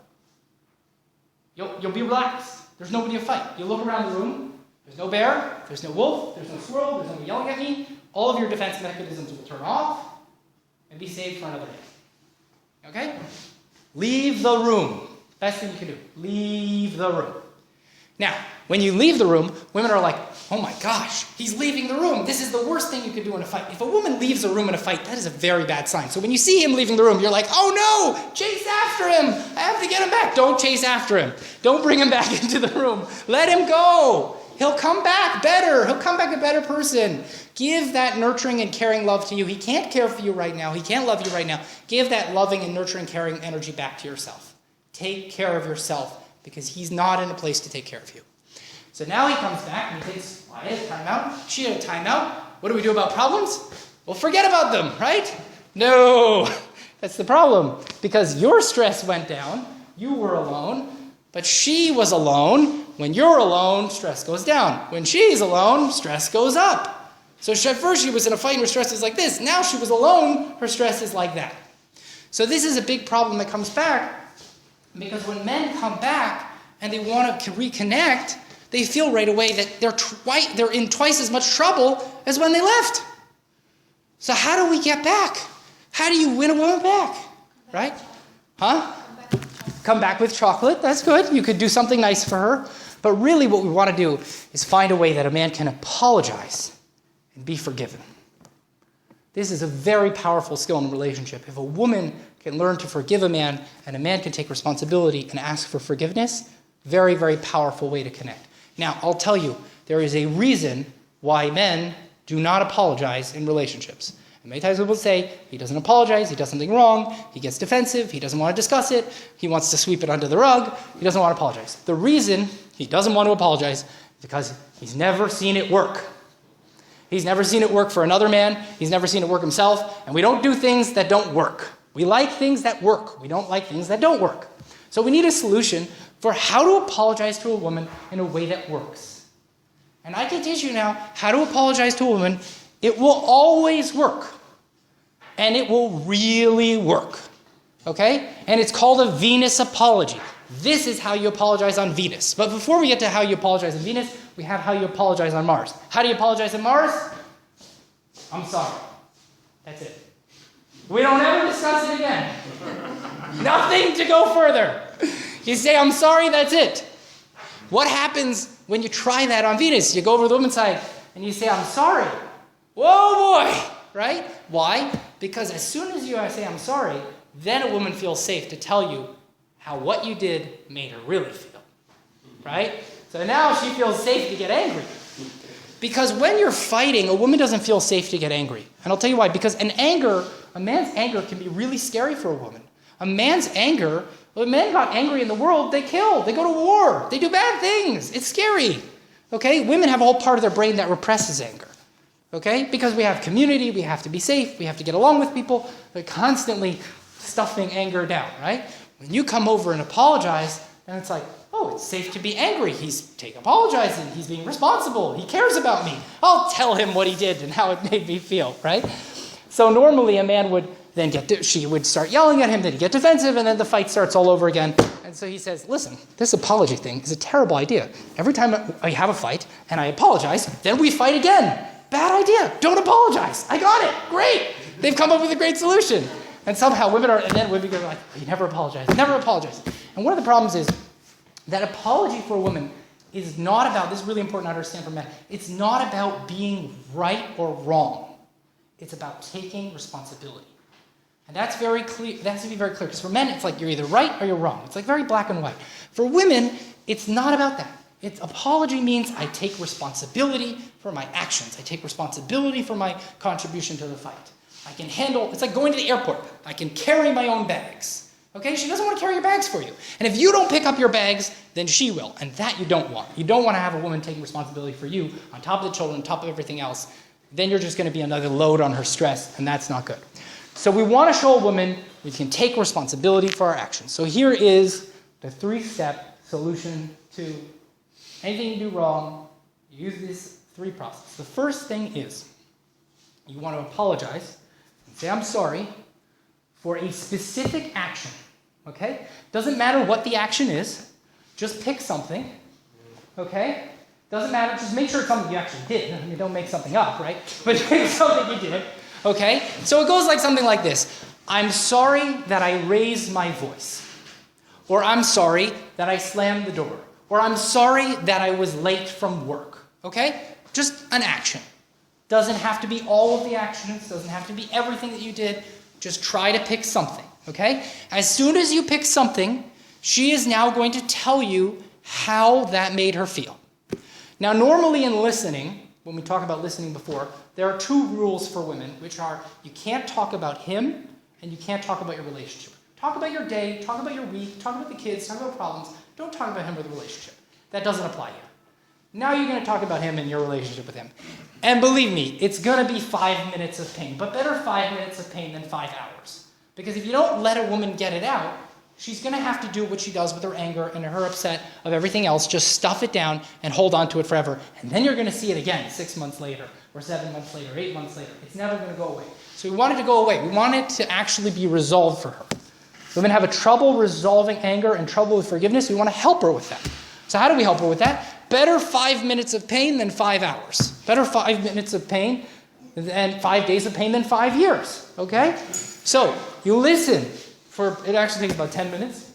You'll be relaxed. There's nobody to fight. You look around the room, there's no bear, there's no wolf, there's no squirrel, there's no one yelling at me. All of your defense mechanisms will turn off and be saved for another day. Okay? Leave the room. Best thing you can do. Leave the room. Now, when you leave the room, women are like, oh my gosh, he's leaving the room. This is the worst thing you could do in a fight. If a woman leaves a room in a fight, that is a very bad sign. So when you see him leaving the room, you're like, oh no, chase after him. I have to get him back. Don't chase after him. Don't bring him back into the room. Let him go. He'll come back better. He'll come back a better person. Give that nurturing and caring love to you. He can't care for you right now. He can't love you right now. Give that loving and nurturing, caring energy back to yourself. Take care of yourself because he's not in a place to take care of you. So now he comes back and he takes Shaya's timeout. She had a timeout. What do we do about problems? Well, forget about them, right? No, that's the problem. Because your stress went down, you were alone, but she was alone. When you're alone, stress goes down. When she's alone, stress goes up. So at first she was in a fight and her stress was like this. Now she was alone, her stress is like that. So this is a big problem that comes back because when men come back and they want to reconnect, they feel right away that they're in twice as much trouble as when they left. So how do we get back? How do you win a woman back? Right? Huh? Come back with chocolate. That's good. You could do something nice for her. But really what we want to do is find a way that a man can apologize and be forgiven. This is a very powerful skill in a relationship. If a woman can learn to forgive a man and a man can take responsibility and ask for forgiveness, very, very powerful way to connect. Now, I'll tell you, there is a reason why men do not apologize in relationships. And many times people say, he doesn't apologize, he does something wrong, he gets defensive, he doesn't want to discuss it, he wants to sweep it under the rug, he doesn't want to apologize. The reason he doesn't want to apologize is because he's never seen it work. He's never seen it work for another man, he's never seen it work himself, and we don't do things that don't work. We like things that work, we don't like things that don't work. So we need a solution for how to apologize to a woman in a way that works. And I can teach you now how to apologize to a woman. It will always work. And it will really work. Okay? And it's called a Venus apology. This is how you apologize on Venus. But before we get to how you apologize on Venus, we have how you apologize on Mars. How do you apologize on Mars? I'm sorry. That's it. We don't ever discuss it again. Nothing to go further. You say, I'm sorry, that's it. What happens when you try that on Venus? You go over to the woman's side and you say, I'm sorry. Whoa, boy, right? Why? Because as soon as you say, I'm sorry, then a woman feels safe to tell you how what you did made her really feel, right? So now she feels safe to get angry. Because when you're fighting, a woman doesn't feel safe to get angry. And I'll tell you why. Because a man's anger can be really scary for a woman. A man's anger, when men got angry in the world, they kill, they go to war, they do bad things. It's scary, okay? Women have a whole part of their brain that represses anger, okay? Because we have community, we have to be safe, we have to get along with people. They're constantly stuffing anger down, right? When you come over and apologize, then it's like, oh, it's safe to be angry. He's apologizing, he's being responsible, he cares about me. I'll tell him what he did and how it made me feel, right? So normally a man would then she would start yelling at him, then he'd get defensive, and then the fight starts all over again. And so he says, listen, this apology thing is a terrible idea. Every time I have a fight and I apologize, then we fight again. Bad idea. Don't apologize. I got it. Great. They've come up with a great solution. And somehow women go like, oh, you never apologize. Never apologize. And one of the problems is that apology for a woman is not about, this is really important to understand for men, it's not about being right or wrong. It's about taking responsibility. And that's very clear. That has to be very clear. Because for men, it's like you're either right or you're wrong. It's like very black and white. For women, it's not about that. Apology means I take responsibility for my actions. I take responsibility for my contribution to the fight. I can handle, it's like going to the airport. I can carry my own bags. Okay? She doesn't want to carry your bags for you. And if you don't pick up your bags, then she will. And that you don't want. You don't want to have a woman taking responsibility for you on top of the children, on top of everything else. Then you're just going to be another load on her stress, and that's not good. So we want to show a woman we can take responsibility for our actions. So here is the 3-step solution to anything you do wrong. You use these 3 processes. The first thing is you want to apologize and say, I'm sorry for a specific action. Okay? Doesn't matter what the action is. Just pick something. Okay? Doesn't matter. Just make sure it's something you actually did. I mean, don't make something up, right? But pick something you did. Okay? So it goes like something like this. I'm sorry that I raised my voice. Or I'm sorry that I slammed the door. or I'm sorry that I was late from work. Okay? Just an action. Doesn't have to be all of the actions, doesn't have to be everything that you did. Just try to pick something. Okay? As soon as you pick something, she is now going to tell you how that made her feel. Now, normally in listening, when we talk about listening before, there are two rules for women, which are you can't talk about him and you can't talk about your relationship. Talk about your day, talk about your week, talk about the kids, talk about problems. Don't talk about him or the relationship. That doesn't apply here. Now you're going to talk about him and your relationship with him. And believe me, it's going to be 5 minutes of pain, but better 5 minutes of pain than 5 hours. Because if you don't let a woman get it out, she's going to have to do what she does with her anger and her upset of everything else, just stuff it down and hold on to it forever. And then you're going to see it again 6 months later, or 7 months later, 8 months later. It's never going to go away. So we want it to go away. We want it to actually be resolved for her. Women have a trouble resolving anger and trouble with forgiveness. We want to help her with that. So how do we help her with that? Better 5 minutes of pain than 5 hours. Better 5 minutes of pain and 5 days of pain than 5 years. Okay? So you listen for, it actually takes about 10 minutes,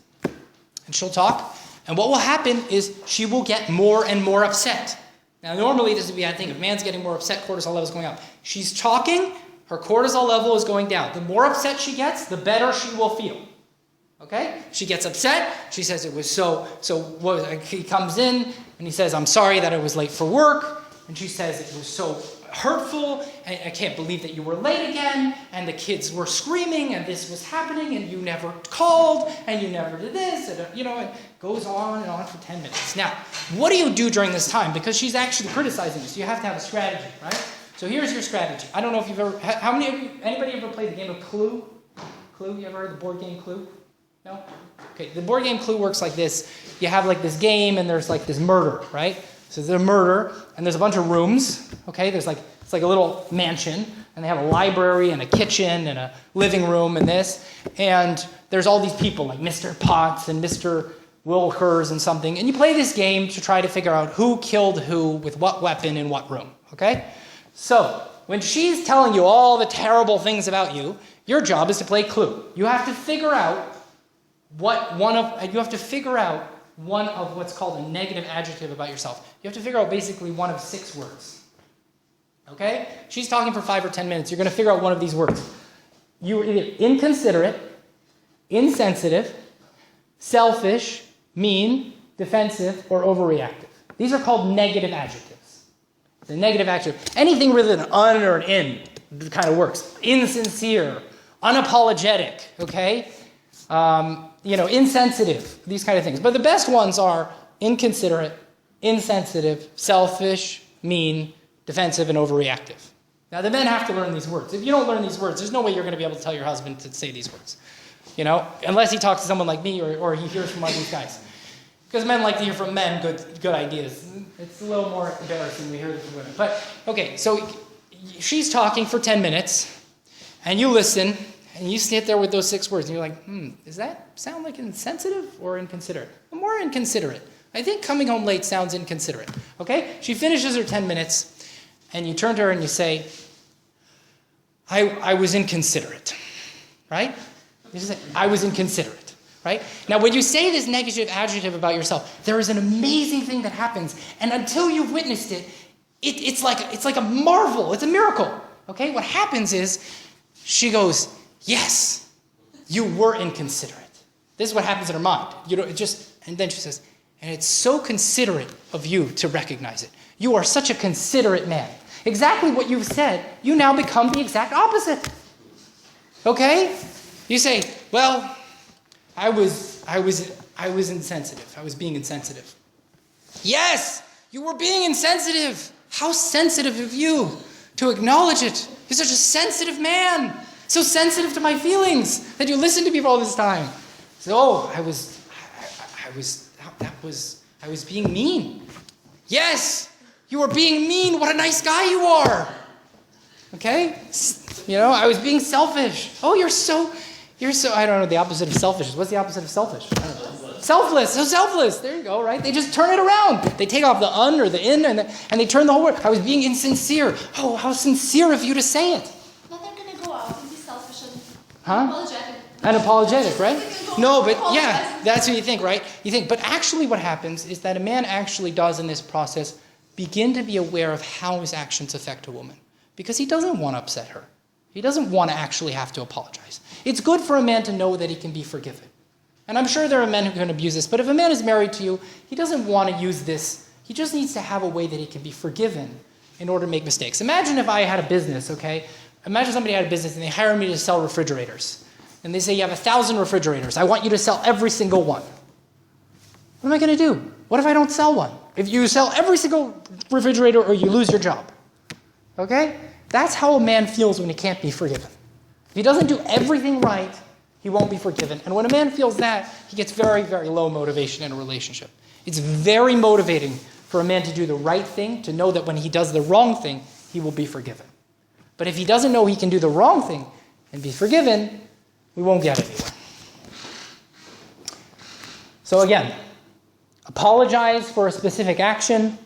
and she'll talk. And what will happen is she will get more and more upset. Now, normally this would be a bad thing. If a man's getting more upset, cortisol level is going up. She's talking, her cortisol level is going down. The more upset she gets, the better she will feel. Okay? She gets upset. She says it was he comes in and he says, I'm sorry that I was late for work. And she says it was so hurtful. I can't believe that you were late again. And the kids were screaming and this was happening and you never called and you never did this. And, it goes on and on for 10 minutes. Now, what do you do during this time? Because she's actually criticizing you. So you have to have a strategy, right? So here's your strategy. I don't know if you've ever, anybody ever played the game of Clue? Clue, you ever heard of the board game Clue? No? Okay, the board game Clue works like this. You have like this game and there's like this murder, right? So there's a murder and there's a bunch of rooms, okay? It's like a little mansion and they have a library and a kitchen and a living room and this. And there's all these people like Mr. Potts and Mr. Wilkers and something. And you play this game to try to figure out who killed who with what weapon in what room, okay? So when she's telling you all the terrible things about you, your job is to play Clue. You have to figure out one of what's called a negative adjective about yourself. You have to figure out basically one of 6 words. Okay? She's talking for 5 or 10 minutes. You're going to figure out one of these words. You are either inconsiderate, insensitive, selfish, mean, defensive, or overreactive. These are called negative adjectives. The negative adjective. Anything with an un or an in kind of works. Insincere, unapologetic, okay? Insensitive, these kind of things. But the best ones are inconsiderate, insensitive, selfish, mean, defensive, and overreactive. Now, the men have to learn these words. If you don't learn these words, there's no way you're going to be able to tell your husband to say these words. Unless he talks to someone like me or he hears from one of these guys. Because men like to hear from men good ideas. It's a little more embarrassing when we hear this from women. But, okay, so she's talking for 10 minutes, and you listen, and you sit there with those 6 words, and you're like, does that sound like insensitive or inconsiderate? More inconsiderate. I think coming home late sounds inconsiderate. Okay? She finishes her 10 minutes, and you turn to her and you say, I was inconsiderate. Right? You say, I was inconsiderate. Right? Now, when you say this negative adjective about yourself, there is an amazing thing that happens, and until you've witnessed it, it's like a marvel. It's a miracle. Okay? What happens is, she goes, yes, you were inconsiderate. This is what happens in her mind. And then she says, and it's so considerate of you to recognize it. You are such a considerate man. Exactly what you've said, you now become the exact opposite. Okay? You say, well, I was insensitive. I was being insensitive. Yes, you were being insensitive. How sensitive of you to acknowledge it. You're such a sensitive man. So sensitive to my feelings that you listen to me for all this time. So, I was being mean. Yes, you were being mean. What a nice guy you are. Okay? I was being selfish. Oh, you're so, I don't know, the opposite of selfish. What's the opposite of selfish? I don't know. Selfless. So selfless. There you go, right? They just turn it around. They take off the un or the in and they turn the whole word. I was being insincere. Oh, how sincere of you to say it. But they're gonna go out and be selfish and Huh? apologetic. And apologetic, right? No, but yeah, that's what you think, right? You think, but actually what happens is that a man actually does in this process begin to be aware of how his actions affect a woman. Because he doesn't want to upset her. He doesn't want to actually have to apologize. It's good for a man to know that he can be forgiven. And I'm sure there are men who can abuse this, but if a man is married to you, he doesn't want to use this. He just needs to have a way that he can be forgiven in order to make mistakes. Imagine if I had a business, okay? Imagine somebody had a business and they hire me to sell refrigerators. And they say, you have 1,000 refrigerators. I want you to sell every single one. What am I going to do? What if I don't sell one? If you sell every single refrigerator or you lose your job. Okay? That's how a man feels when he can't be forgiven. If he doesn't do everything right, he won't be forgiven. And when a man feels that, he gets very, very low motivation in a relationship. It's very motivating for a man to do the right thing, to know that when he does the wrong thing, he will be forgiven. But if he doesn't know he can do the wrong thing and be forgiven, we won't get anywhere. So again, apologize for a specific action.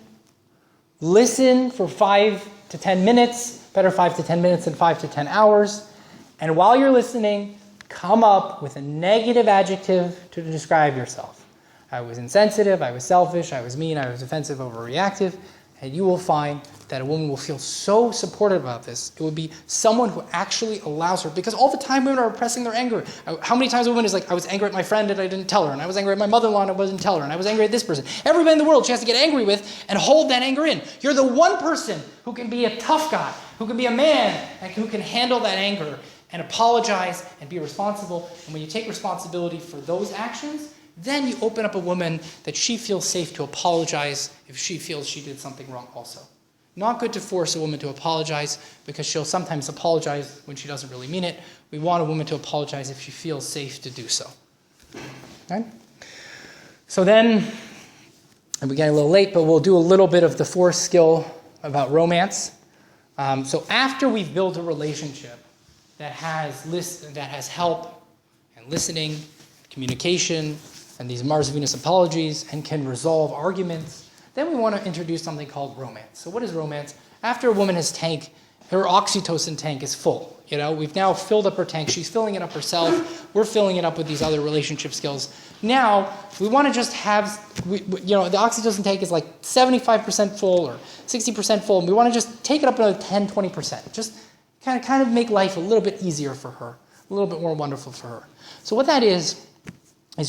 Listen for 5 to 10 minutes. Better 5 to 10 minutes than 5 to 10 hours. And while you're listening, come up with a negative adjective to describe yourself. I was insensitive, I was selfish, I was mean, I was offensive, overreactive. And you will find that a woman will feel so supported about this. It would be someone who actually allows her, because all the time women are repressing their anger. How many times a woman is like, I was angry at my friend and I didn't tell her, and I was angry at my mother-in-law and I wasn't tell her, and I was angry at this person. Everybody in the world she has to get angry with and hold that anger in. You're the one person who can be a tough guy, who can be a man, and who can handle that anger and apologize and be responsible. And when you take responsibility for those actions, then you open up a woman that she feels safe to apologize if she feels she did something wrong also. Not good to force a woman to apologize, because she'll sometimes apologize when she doesn't really mean it. We want a woman to apologize if she feels safe to do so. Okay? So then, and we're getting a little late, but we'll do a little bit of the fourth skill about romance. So after we've built a relationship that has help and listening, communication, and these Mars-Venus apologies, and can resolve arguments, then we want to introduce something called romance. So what is romance? After a woman has her oxytocin tank is full. You know, we've now filled up her tank. She's filling it up herself. We're filling it up with these other relationship skills. Now, we want to just have, the oxytocin tank is like 75% full or 60% full, and we want to just take it up another 10, 20%. Just kind of make life a little bit easier for her, a little bit more wonderful for her. So what that is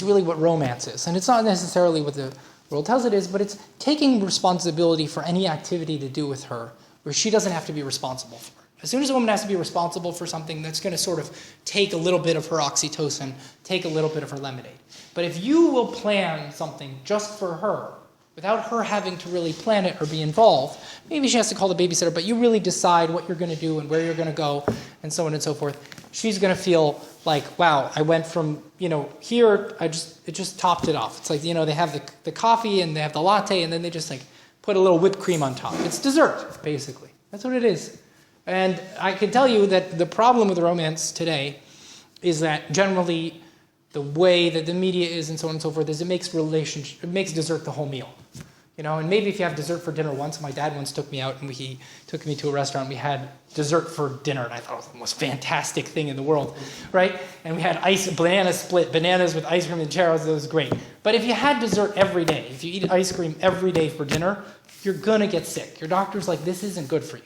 really what romance is. And it's not necessarily what the world tells it is, but it's taking responsibility for any activity to do with her where she doesn't have to be responsible for it. As soon as a woman has to be responsible for something, that's going to sort of take a little bit of her oxytocin, take a little bit of her lemonade. But if you will plan something just for her, without her having to really plan it or be involved, maybe she has to call the babysitter, but you really decide what you're going to do and where you're going to go and so on and so forth, she's going to feel like, wow, I went from, here, it just topped it off. It's like, they have the coffee and they have the latte and then they just like put a little whipped cream on top. It's dessert, basically. That's what it is. And I can tell you that the problem with romance today is that generally the way that the media is and so on and so forth is it makes dessert the whole meal. And maybe if you have dessert for dinner once, my dad once took me out and he took me to a restaurant. We had dessert for dinner, and I thought it was the most fantastic thing in the world, right? And we had bananas with ice cream and churros. It was great. But if you had dessert every day, if you eat ice cream every day for dinner, you're gonna get sick. Your doctor's like, this isn't good for you.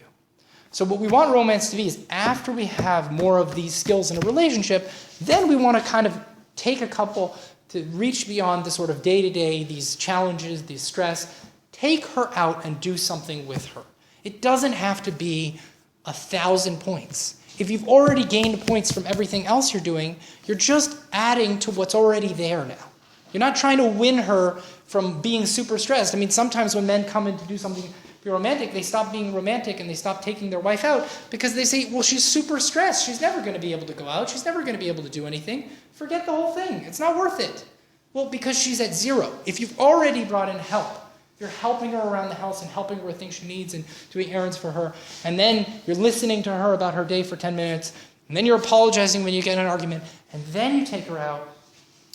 So what we want romance to be is after we have more of these skills in a relationship, then we want to kind of take a couple to reach beyond the sort of day-to-day, these challenges, these stress, take her out and do something with her. It doesn't have to be 1,000 points. If you've already gained points from everything else you're doing, you're just adding to what's already there now. You're not trying to win her from being super stressed. I mean, sometimes when men come in to do something romantic, they stop being romantic and they stop taking their wife out because they say, well, she's super stressed. She's never going to be able to go out. She's never going to be able to do anything. Forget the whole thing. It's not worth it. Well, because she's at zero. If you've already brought in help, you're helping her around the house and helping her with things she needs and doing errands for her, and then you're listening to her about her day for 10 minutes, and then you're apologizing when you get in an argument, and then you take her out,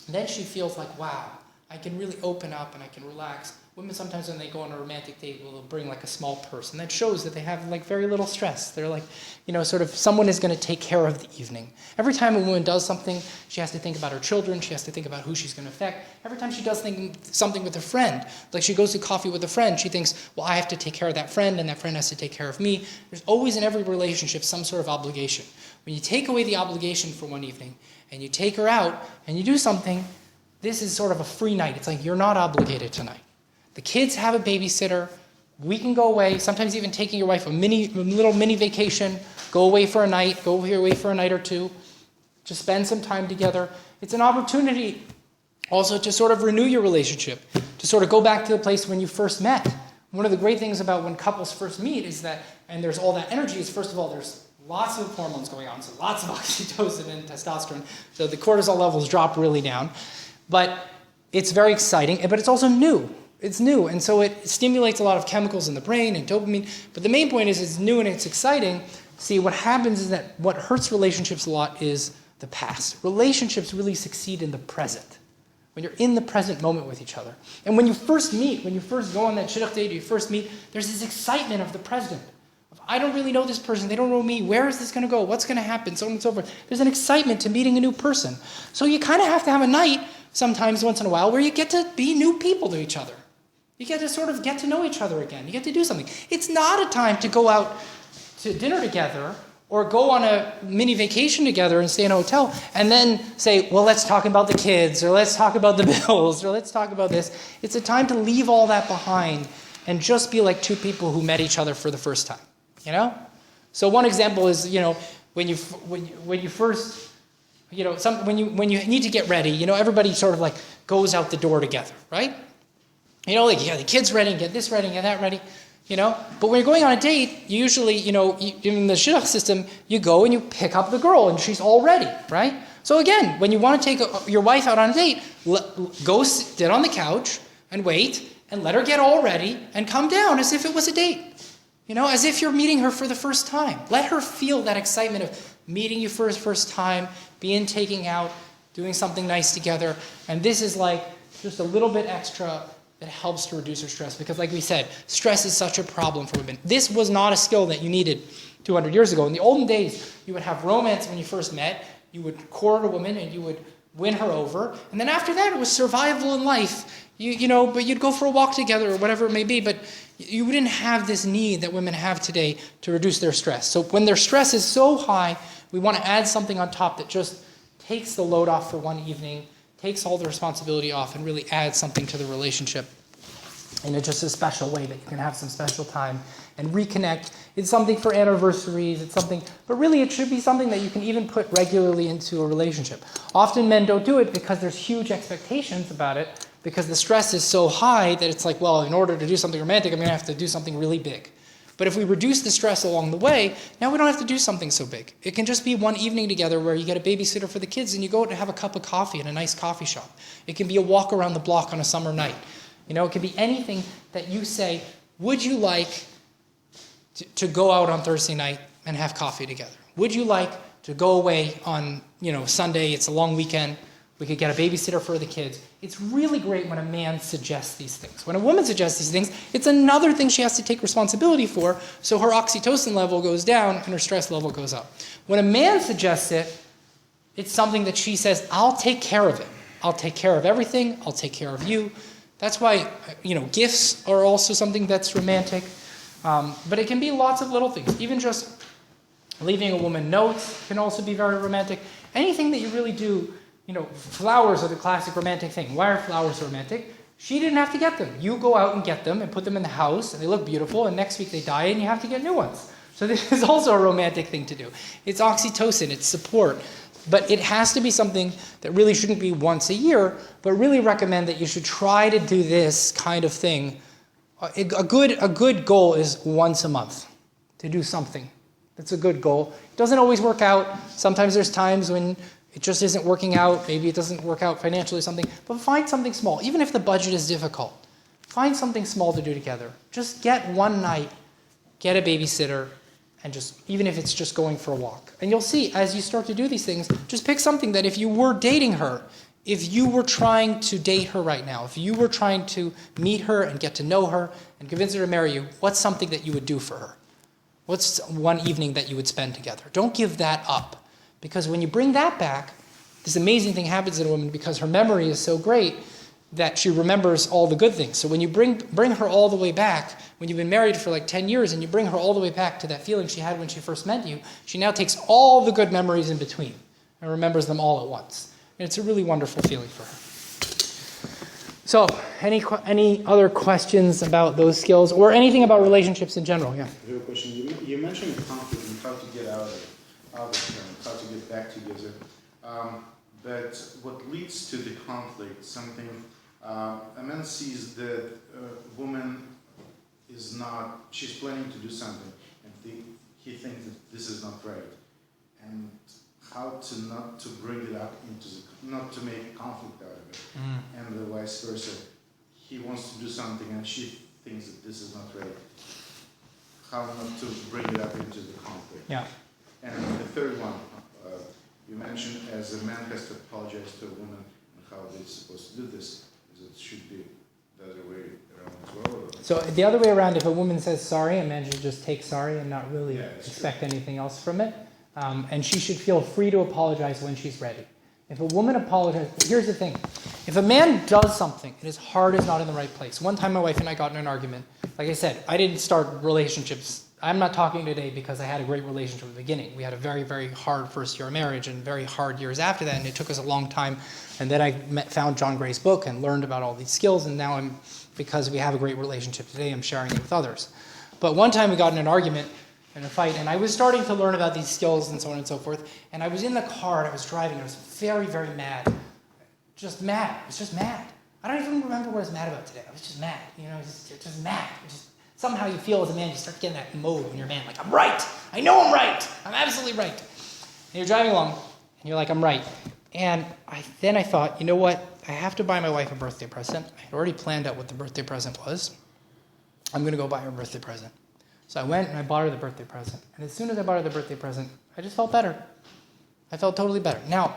and then she feels like, wow, I can really open up and I can relax. women sometimes when they go on a romantic date will bring like a small purse, and that shows that they have like very little stress. They're like, sort of someone is going to take care of the evening. Every time a woman does something, she has to think about her children, she has to think about who she's going to affect. Every time she does something with a friend, like she goes to coffee with a friend, she thinks, well, I have to take care of that friend, and that friend has to take care of me. There's always in every relationship some sort of obligation. When you take away the obligation for one evening, and you take her out, and you do something, this is sort of a free night. It's like you're not obligated tonight. The kids have a babysitter. We can go away, sometimes even taking your wife a little mini vacation, go away for a night, go away for a night or two, just spend some time together. It's an opportunity also to sort of renew your relationship, to sort of go back to the place when you first met. One of the great things about when couples first meet is that, and there's all that energy, is first of all, there's lots of hormones going on, so lots of oxytocin and testosterone, so the cortisol levels drop really down. But it's very exciting, but it's also new. It's new, and so it stimulates a lot of chemicals in the brain and dopamine. But the main point is it's new and it's exciting. See, what happens is that what hurts relationships a lot is the past. Relationships really succeed in the present, when you're in the present moment with each other. And when you first meet, when you first go on that shidduch date, you first meet, there's this excitement of the present. I don't really know this person. They don't know me. Where is this going to go? What's going to happen? So on and so forth. There's an excitement to meeting a new person. So you kind of have to have a night sometimes, once in a while, where you get to be new people to each other. You get to sort of get to know each other again. You get to do something. It's not a time to go out to dinner together or go on a mini vacation together and stay in a hotel and then say, well, let's talk about the kids, or let's talk about the bills, or let's talk about this. It's a time to leave all that behind and just be like two people who met each other for the first time. So one example is, when you first, when you need to get ready, everybody sort of like goes out the door together, right? Like you got the kids ready, and get this ready, and get that ready, But when you're going on a date, you usually, in the shidduch system, you go and you pick up the girl, and she's all ready, right? So again, when you want to take your wife out on a date, go sit on the couch and wait, and let her get all ready, and come down as if it was a date. As if you're meeting her for the first time. Let her feel that excitement of meeting you for the first time, being taken out, doing something nice together. And this is like just a little bit extra that helps to reduce her stress. Because like we said, stress is such a problem for women. This was not a skill that you needed 200 years ago. In the olden days, you would have romance when you first met. You would court a woman and you would win her over. And then after that, it was survival in life. But you'd go for a walk together or whatever it may be. But you wouldn't have this need that women have today to reduce their stress. So when their stress is so high, we want to add something on top that just takes the load off for one evening, takes all the responsibility off, and really adds something to the relationship in just a special way that you can have some special time and reconnect. It's something for anniversaries, but really it should be something that you can even put regularly into a relationship. Often men don't do it because there's huge expectations about it, because the stress is so high that it's like, well, in order to do something romantic, I'm going to have to do something really big. But if we reduce the stress along the way, now we don't have to do something so big. It can just be one evening together where you get a babysitter for the kids and you go to have a cup of coffee in a nice coffee shop. It can be a walk around the block on a summer night. It can be anything that you say, would you like to go out on Thursday night and have coffee together? Would you like to go away on, Sunday, it's a long weekend, we could get a babysitter for the kids. It's really great when a man suggests these things. When a woman suggests these things, it's another thing she has to take responsibility for, so her oxytocin level goes down and her stress level goes up. When a man suggests it, it's something that she says, I'll take care of it. I'll take care of everything. I'll take care of you. That's why, gifts are also something that's romantic. But it can be lots of little things. Even just leaving a woman notes can also be very romantic. Anything that you really do, flowers are the classic romantic thing. Why are flowers romantic? She didn't have to get them. You go out and get them and put them in the house, and they look beautiful, and next week they die, and you have to get new ones. So this is also a romantic thing to do. It's oxytocin, it's support. But it has to be something that really shouldn't be once a year, but really recommend that you should try to do this kind of thing. A good goal is once a month to do something. That's a good goal. It doesn't always work out. Sometimes there's times when it just isn't working out. Maybe it doesn't work out financially or something. But find something small. Even if the budget is difficult, find something small to do together. Just get one night, get a babysitter, and even if it's just going for a walk. And you'll see, as you start to do these things, just pick something that if you were dating her, if you were trying to date her right now, if you were trying to meet her and get to know her and convince her to marry you, what's something that you would do for her? What's one evening that you would spend together? Don't give that up. Because when you bring that back, this amazing thing happens in a woman because her memory is so great that she remembers all the good things. So when you bring her all the way back, when you've been married for like 10 years and you bring her all the way back to that feeling she had when she first met you, she now takes all the good memories in between and remembers them all at once. And it's a really wonderful feeling for her. So, any other questions about those skills or anything about relationships in general? Yeah. I have a question. You mentioned conflict and how to get out of it, how to get back together. But what leads to the conflict, something, a man sees that a woman is not, she's planning to do something, and he thinks that this is not right. And how to not to bring it up into, not to make conflict out of it. And the vice versa. He wants to do something and she thinks that this is not right. How not to bring it up into the conflict. Yeah. And the third one, you mentioned as a man has to apologize to a woman and how they're supposed to do this. Is it should be the other way around as well? Or? So the other way around, if a woman says sorry, a man should just take sorry and not really expect anything else from it. And she should feel free to apologize when she's ready. If a woman apologizes, here's the thing. If a man does something and his heart is not in the right place. One time my wife and I got in an argument. Like I said, I didn't start relationships. I'm not talking today because I had a great relationship at the beginning. We had a very, very hard first year of marriage and very hard years after that. And it took us a long time. And then I found John Gray's book and learned about all these skills. And now because we have a great relationship today, I'm sharing it with others. But one time we got in an argument in a fight, and I was starting to learn about these skills and so on and so forth, and I was in the car and I was driving, and I was very, very mad. Just mad. I was just mad. I don't even remember what I was mad about today. I was just mad. You know, just mad. Somehow you feel as a man, you start getting that mode when you're a man, like, I'm right. I know I'm right. I'm absolutely right. And you're driving along, and you're like, I'm right. And then I thought, you know what? I have to buy my wife a birthday present. I had already planned out what the birthday present was. I'm going to go buy her a birthday present. So I went and I bought her the birthday present. And as soon as I bought her the birthday present, I just felt better. I felt totally better. Now,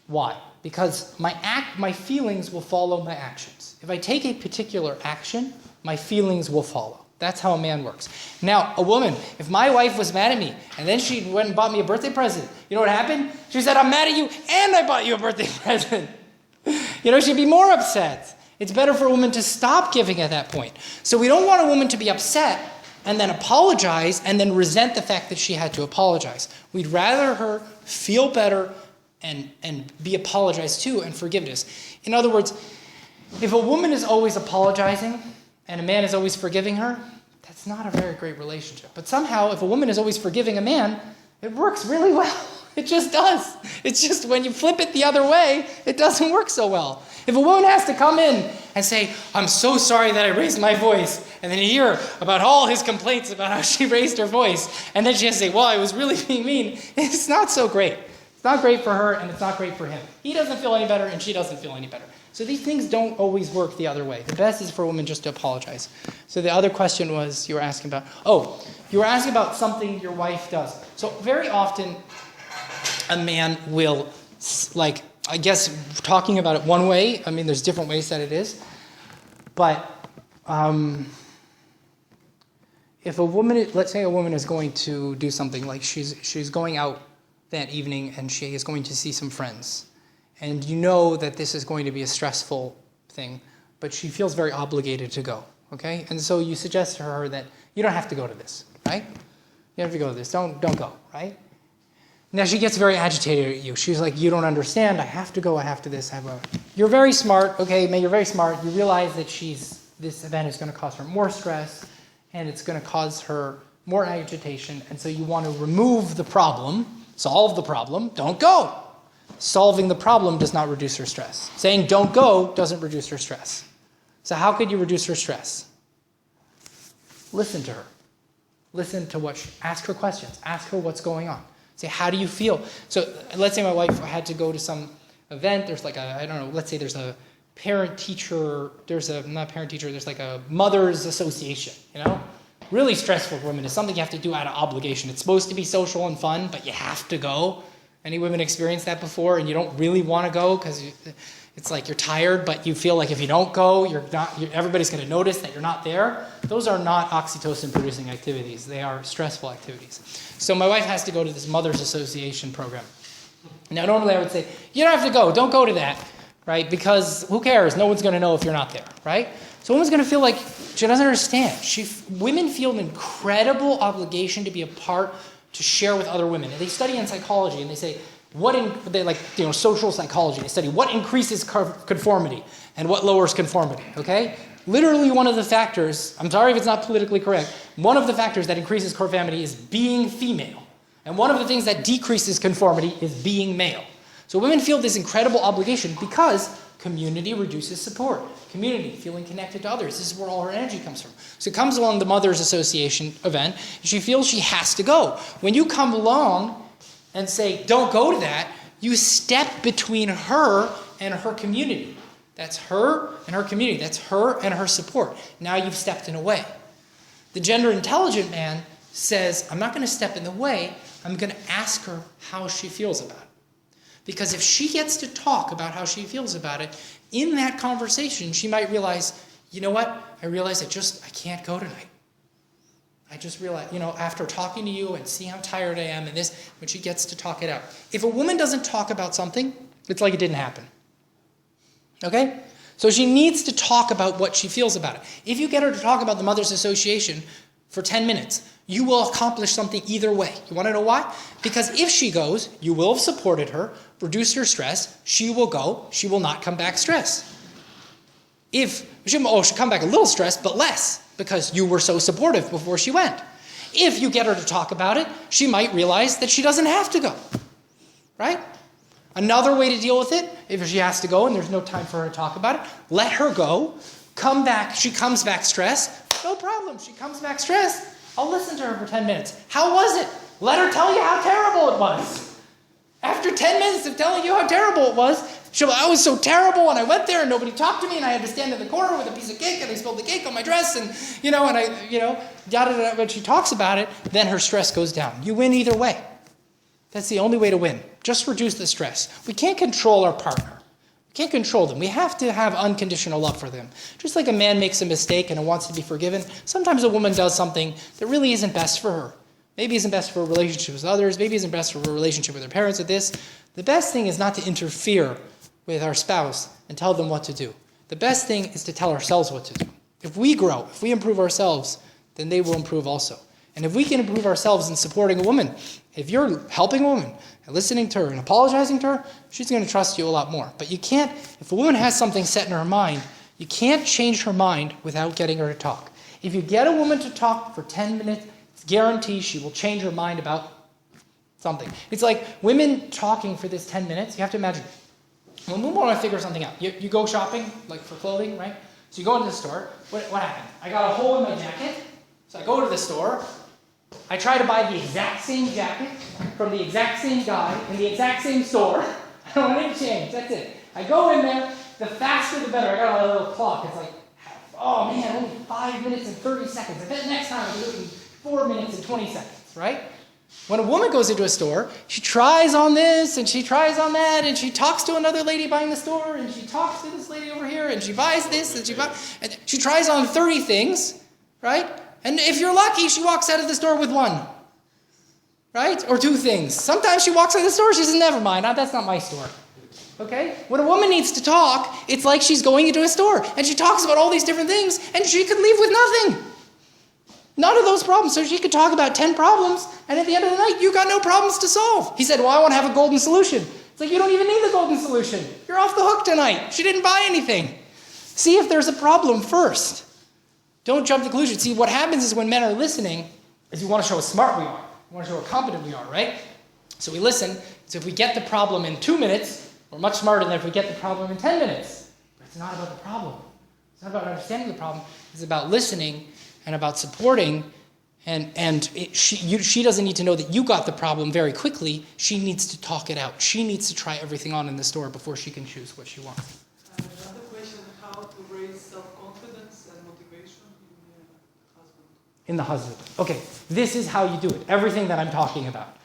why? Because my feelings will follow my actions. If I take a particular action, my feelings will follow. That's how a man works. Now, a woman, if my wife was mad at me and then she went and bought me a birthday present, you know what happened? She said, I'm mad at you and I bought you a birthday present. You know, she'd be more upset. It's better for a woman to stop giving at that point. So we don't want a woman to be upset and then apologize, and then resent the fact that she had to apologize. We'd rather her feel better and be apologized to and forgiveness. In other words, if a woman is always apologizing and a man is always forgiving her, that's not a very great relationship. But somehow, if a woman is always forgiving a man, it works really well. It just does. It's just when you flip it the other way, it doesn't work so well. If a woman has to come in and say, I'm so sorry that I raised my voice, and then you hear about all his complaints about how she raised her voice, and then she has to say, well, I was really being mean, it's not so great. It's not great for her, and it's not great for him. He doesn't feel any better, and she doesn't feel any better. So these things don't always work the other way. The best is for a woman just to apologize. So the other question was, you were asking about something your wife does. So very often, a man will, like, I guess talking about it one way, I mean, there's different ways that it is, but if a woman, let's say a woman is going to do something, like she's going out that evening and she is going to see some friends, and you know that this is going to be a stressful thing, but she feels very obligated to go, okay? And so you suggest to her that you don't have to go to this, right? You don't have to go to this, don't go, right? Now she gets very agitated at you. She's like, you don't understand, I have to go, I have to this, You're very smart, okay, May, you're very smart. You realize that this event is going to cause her more stress, and it's going to cause her more agitation, and so you want to remove the problem, solve the problem, don't go. Solving the problem does not reduce her stress. Saying don't go doesn't reduce her stress. So how could you reduce her stress? Listen to her. Listen to ask her questions. Ask her what's going on. Say, how do you feel? So let's say my wife had to go to some event. There's like let's say there's a parent-teacher, there's like a mother's association, you know? Really stressful for women. It's something you have to do out of obligation. It's supposed to be social and fun, but you have to go. Any women experience that before, and you don't really want to go because it's like you're tired, but you feel like if you don't go, everybody's going to notice that you're not there. Those are not oxytocin-producing activities. They are stressful activities. So my wife has to go to this Mothers Association program. Now, normally I would say, you don't have to go. Don't go to that, right? Because who cares? No one's going to know if you're not there, right? So a woman's going to feel like she doesn't understand. Women feel an incredible obligation to be a part, to share with other women. And they study in psychology, and they say, social psychology. They study what increases conformity and what lowers conformity, okay? Literally one of the factors, I'm sorry if it's not politically correct, one of the factors that increases conformity is being female. And one of the things that decreases conformity is being male. So women feel this incredible obligation because community reduces support. Community, feeling connected to others. This is where all her energy comes from. So it comes along the Mothers Association event, and she feels she has to go. When you come along and say, don't go to that, you step between her and her community. That's her and her community. That's her and her support. Now you've stepped in a way. The gender intelligent man says, I'm not going to step in the way. I'm going to ask her how she feels about it. Because if she gets to talk about how she feels about it, in that conversation, she might realize, you know what? I realize I can't go tonight. I just realized, after talking to you and seeing how tired I am and this, when she gets to talk it out. If a woman doesn't talk about something, it's like it didn't happen. Okay? So she needs to talk about what she feels about it. If you get her to talk about the Mothers Association for 10 minutes, you will accomplish something either way. You want to know why? Because if she goes, you will have supported her, reduced her stress, she will go, she will not come back stressed. She'll come back a little stressed, but less, because you were so supportive before she went. If you get her to talk about it, she might realize that she doesn't have to go, right? Another way to deal with it, if she has to go and there's no time for her to talk about it, let her go, come back, she comes back stressed, no problem, she comes back stressed, I'll listen to her for 10 minutes. How was it? Let her tell you how terrible it was. After 10 minutes of telling you how terrible it was, she'll be, I was so terrible, and I went there and nobody talked to me, and I had to stand in the corner with a piece of cake, and I spilled the cake on my dress, and yada. When she talks about it, then her stress goes down. You win either way. That's the only way to win. Just reduce the stress. We can't control our partner. We can't control them. We have to have unconditional love for them. Just like a man makes a mistake and wants to be forgiven, sometimes a woman does something that really isn't best for her. Maybe isn't best for a relationship with others. Maybe isn't best for a relationship with her parents with this. The best thing is not to interfere with our spouse and tell them what to do. The best thing is to tell ourselves what to do. If we grow, if we improve ourselves, then they will improve also. And if we can improve ourselves in supporting a woman, if you're helping a woman and listening to her and apologizing to her, she's going to trust you a lot more. But you can't, if a woman has something set in her mind, you can't change her mind without getting her to talk. If you get a woman to talk for 10 minutes, it's guaranteed she will change her mind about something. It's like women talking for this 10 minutes. You have to imagine, when women want to figure something out, you go shopping, like for clothing, right? So you go into the store. What happened? I got a hole in my jacket, so I go to the store. I try to buy the exact same jacket from the exact same guy in the exact same store. I don't want any change. That's it. I go in there. The faster, the better. I got a little clock. It's like, oh man, only 5 minutes and 30 seconds. I bet next time I'll do it in 4 minutes and 20 seconds, right? When a woman goes into a store, she tries on this and she tries on that, and she talks to another lady buying the store, and she talks to this lady over here, and she buys this, and she tries on 30 things, right? And if you're lucky, she walks out of the store with one, right? Or 2 things. Sometimes she walks out of the store, she says, never mind, that's not my store. Okay? When a woman needs to talk, it's like she's going into a store, and she talks about all these different things, and she could leave with nothing. None of those problems. So she could talk about 10 problems, and at the end of the night, you got no problems to solve. He said, well, I want to have a golden solution. It's like, you don't even need the golden solution. You're off the hook tonight. She didn't buy anything. See if there's a problem first. Don't jump to conclusions. See, what happens is when men are listening, is we want to show how smart we are. We want to show how competent we are, right? So we listen. So if we get the problem in 2 minutes, we're much smarter than if we get the problem in 10 minutes. But it's not about the problem. It's not about understanding the problem. It's about listening and about supporting. She doesn't need to know that you got the problem very quickly. She needs to talk it out. She needs to try everything on in the store before she can choose what she wants. Another question, how to raise self-confidence and motivation in the husband? In the husband. Okay, this is how you do it. Everything that I'm talking about.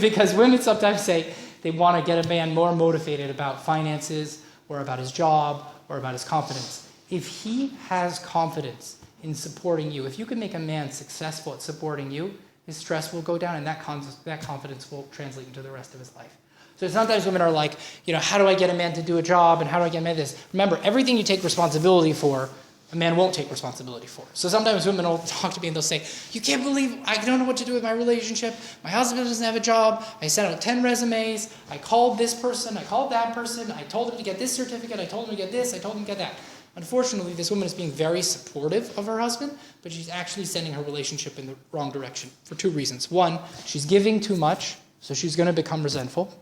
Because women sometimes say they want to get a man more motivated about finances or about his job or about his confidence. If he has confidence in supporting you, if you can make a man successful at supporting you, his stress will go down, and that confidence will translate into the rest of his life. So sometimes women are like, how do I get a man to do a job, and how do I get a man this? Remember, everything you take responsibility for, a man won't take responsibility for. So sometimes women will talk to me and they'll say, you can't believe I don't know what to do with my relationship. My husband doesn't have a job. I sent out 10 resumes. I called this person. I called that person. I told him to get this certificate. I told him to get this. I told him to get that. Unfortunately, this woman is being very supportive of her husband, but she's actually sending her relationship in the wrong direction for two reasons. One, she's giving too much, so she's going to become resentful.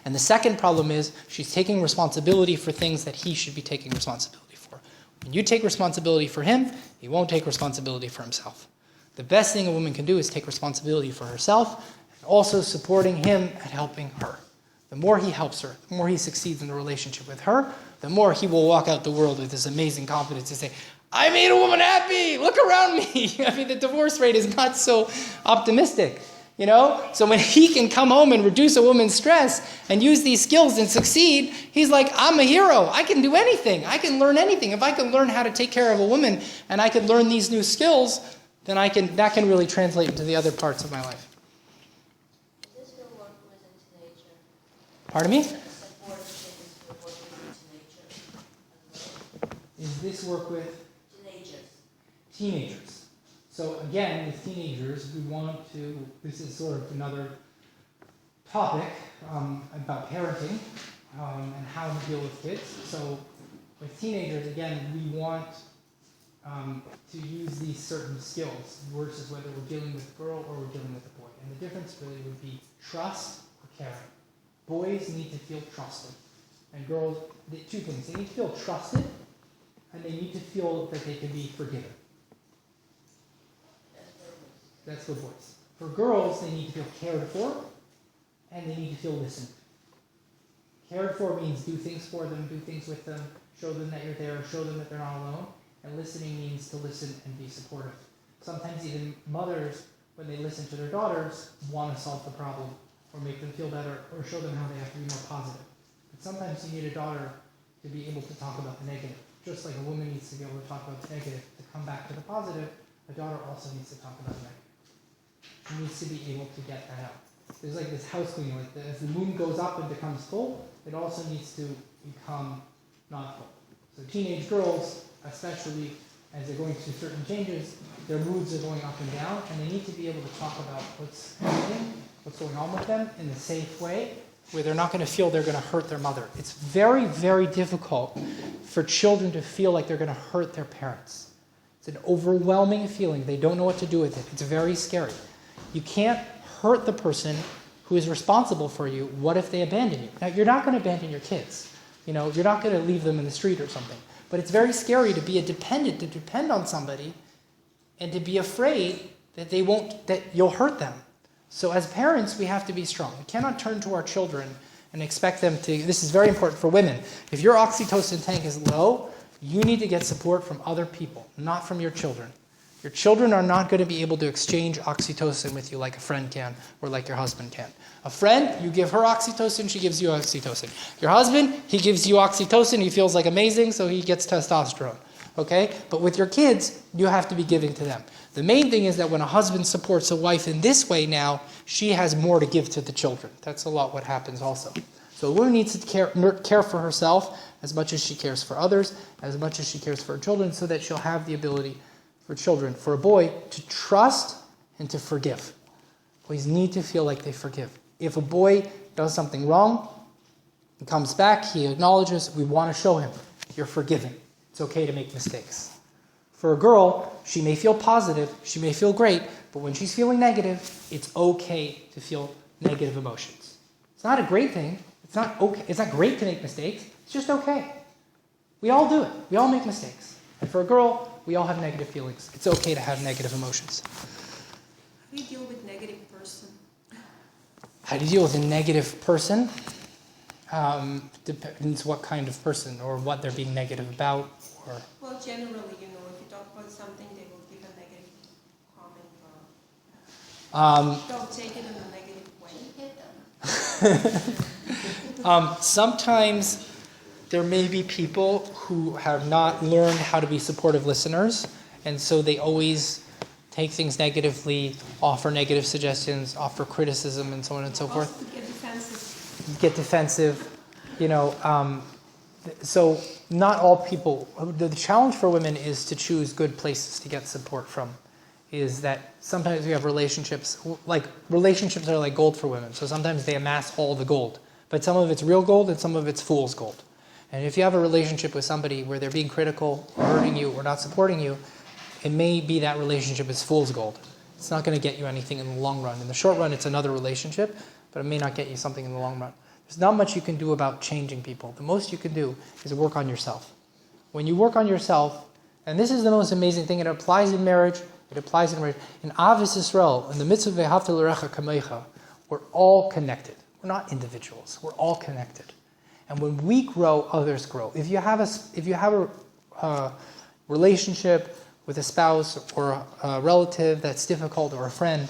And the second problem is she's taking responsibility for things that he should be taking responsibility for. When you take responsibility for him, he won't take responsibility for himself. The best thing a woman can do is take responsibility for herself and also supporting him and helping her. The more he helps her, the more he succeeds in the relationship with her, the more he will walk out the world with this amazing confidence to say, I made a woman happy, look around me. I mean, the divorce rate is not so optimistic, So when he can come home and reduce a woman's stress and use these skills and succeed, he's like, I'm a hero. I can do anything. I can learn anything. If I can learn how to take care of a woman and I can learn these new skills, then that can really translate into the other parts of my life. This will work with a teenager. Pardon me? Support things will work with a teenager as well. Is this work with Teenagers. teenagers? So again, with teenagers, this is sort of another topic about parenting and how to deal with kids. So with teenagers, again, we want to use these certain skills versus whether we're dealing with a girl or we're dealing with a boy. And the difference really would be trust or caring. Boys need to feel trusted. And girls, two things. They need to feel trusted and they need to feel that they can be forgiven. That's for boys. For girls, they need to feel cared for, and they need to feel listened. Cared for means do things for them, do things with them, show them that you're there, show them that they're not alone. And listening means to listen and be supportive. Sometimes even mothers, when they listen to their daughters, want to solve the problem, or make them feel better, or show them how they have to be more positive. But sometimes you need a daughter to be able to talk about the negative. Just like a woman needs to be able to talk about the negative to come back to the positive, a daughter also needs to talk about the negative. She needs to be able to get that out. There's like this house cleaning, as the moon goes up and becomes full, it also needs to become not full. So teenage girls, especially as they're going through certain changes, their moods are going up and down, and they need to be able to talk about what's happening, what's going on with them in a safe way, where they're not going to feel they're going to hurt their mother. It's very, very difficult for children to feel like they're going to hurt their parents. It's an overwhelming feeling. They don't know what to do with it. It's very scary. You can't hurt the person who is responsible for you. What if they abandon you? Now, you're not going to abandon your kids. You're not going to leave them in the street or something. But it's very scary to be to depend on somebody and to be afraid that you'll hurt them. So as parents, we have to be strong. We cannot turn to our children and expect them to, this is very important for women. If your oxytocin tank is low, you need to get support from other people, not from your children. Your children are not going to be able to exchange oxytocin with you like a friend can or like your husband can. A friend, you give her oxytocin, she gives you oxytocin. Your husband, he gives you oxytocin, he feels like amazing, so he gets testosterone. Okay? But with your kids, you have to be giving to them. The main thing is that when a husband supports a wife in this way now, she has more to give to the children. That's a lot what happens also. So a woman needs to care for herself as much as she cares for others, as much as she cares for her children, so that she'll have the ability for children, for a boy, to trust and to forgive. Boys need to feel like they forgive. If a boy does something wrong, he comes back, he acknowledges, we want to show him, you're forgiven. It's okay to make mistakes. For a girl, she may feel positive, she may feel great, but when she's feeling negative, it's okay to feel negative emotions. It's not a great thing. It's not okay. It's not great to make mistakes. It's just okay. We all do it. We all make mistakes. And for a girl, we all have negative feelings. It's okay to have negative emotions. How do you deal with negative person? How do you deal with a negative person? Depends what kind of person or what they're being negative about. Or Well, generally, if you talk about something, they will give a negative comment or don't take it in a negative Sometimes there may be people who have not learned how to be supportive listeners, and so they always take things negatively, offer negative suggestions, offer criticism, and so on and so forth. Also get defensive. Get defensive, so not all people, the challenge for women is to choose good places to get support from, is that sometimes we have relationships are like gold for women, so sometimes they amass all the gold, but some of it's real gold and some of it's fool's gold. And if you have a relationship with somebody where they're being critical, or hurting you, or not supporting you, it may be that relationship is fool's gold. It's not going to get you anything in the long run. In the short run, it's another relationship, but it may not get you something in the long run. There's not much you can do about changing people. The most you can do is work on yourself. When you work on yourself, and this is the most amazing thing, it applies in marriage, it applies in marriage. In Ahavas Yisrael, in the mitzvah Ve'ahavta l'recha kamecha, we're all connected. We're not individuals. We're all connected. And when we grow, others grow. If you have a relationship with a spouse or a relative that's difficult, or a friend,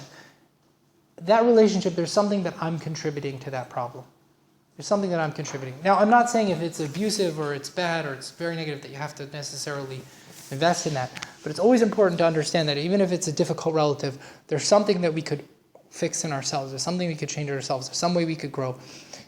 that relationship, there's something that I'm contributing to that problem. There's something that I'm contributing. Now, I'm not saying if it's abusive or it's bad or it's very negative that you have to necessarily invest in that. But it's always important to understand that even if it's a difficult relative, there's something that we could fix in ourselves. There's something we could change in ourselves. There's some way we could grow.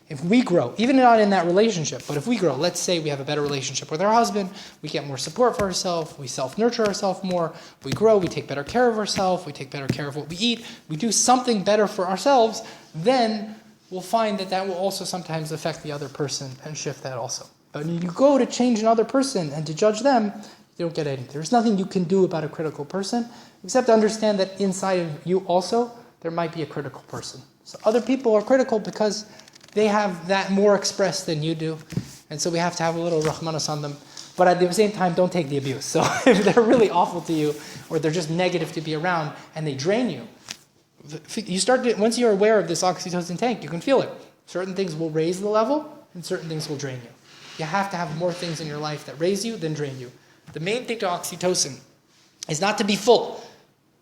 If we grow, even not in that relationship, but if we grow, let's say we have a better relationship with our husband, we get more support for ourselves, we self-nurture ourselves more, we grow, we take better care of ourselves, we take better care of what we eat, we do something better for ourselves, then we'll find that that will also sometimes affect the other person and shift that also. But when you go to change another person and to judge them, you don't get anything. There's nothing you can do about a critical person, except to understand that inside of you also, there might be a critical person. So other people are critical because they have that more expressed than you do. And so we have to have a little rahmanas on them. But at the same time, don't take the abuse. So if they're really awful to you, or they're just negative to be around, and they drain you, once you're aware of this oxytocin tank, you can feel it. Certain things will raise the level, and certain things will drain you. You have to have more things in your life that raise you than drain you. The main thing to oxytocin is not to be full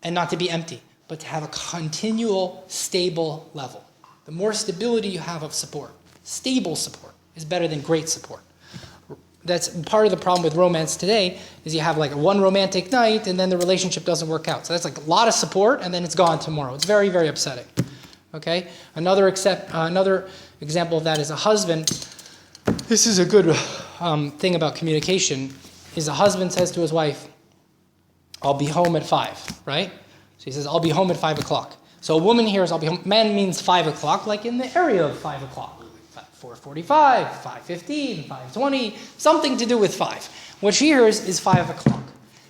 and not to be empty, but to have a continual, stable level. The more stability you have of support, stable support, is better than great support. That's part of the problem with romance today, is you have like one romantic night and then the relationship doesn't work out. So that's like a lot of support and then it's gone tomorrow. It's very, very upsetting. Okay? Another example of that is a husband. This is a good thing about communication, is a husband says to his wife, I'll be home at 5, right? So he says, I'll be home at 5 o'clock. So a woman hears, I'll be home. Man means 5 o'clock, like in the area of 5 o'clock. 4:45, 5:15, 5:20, something to do with 5. What she hears is 5 o'clock.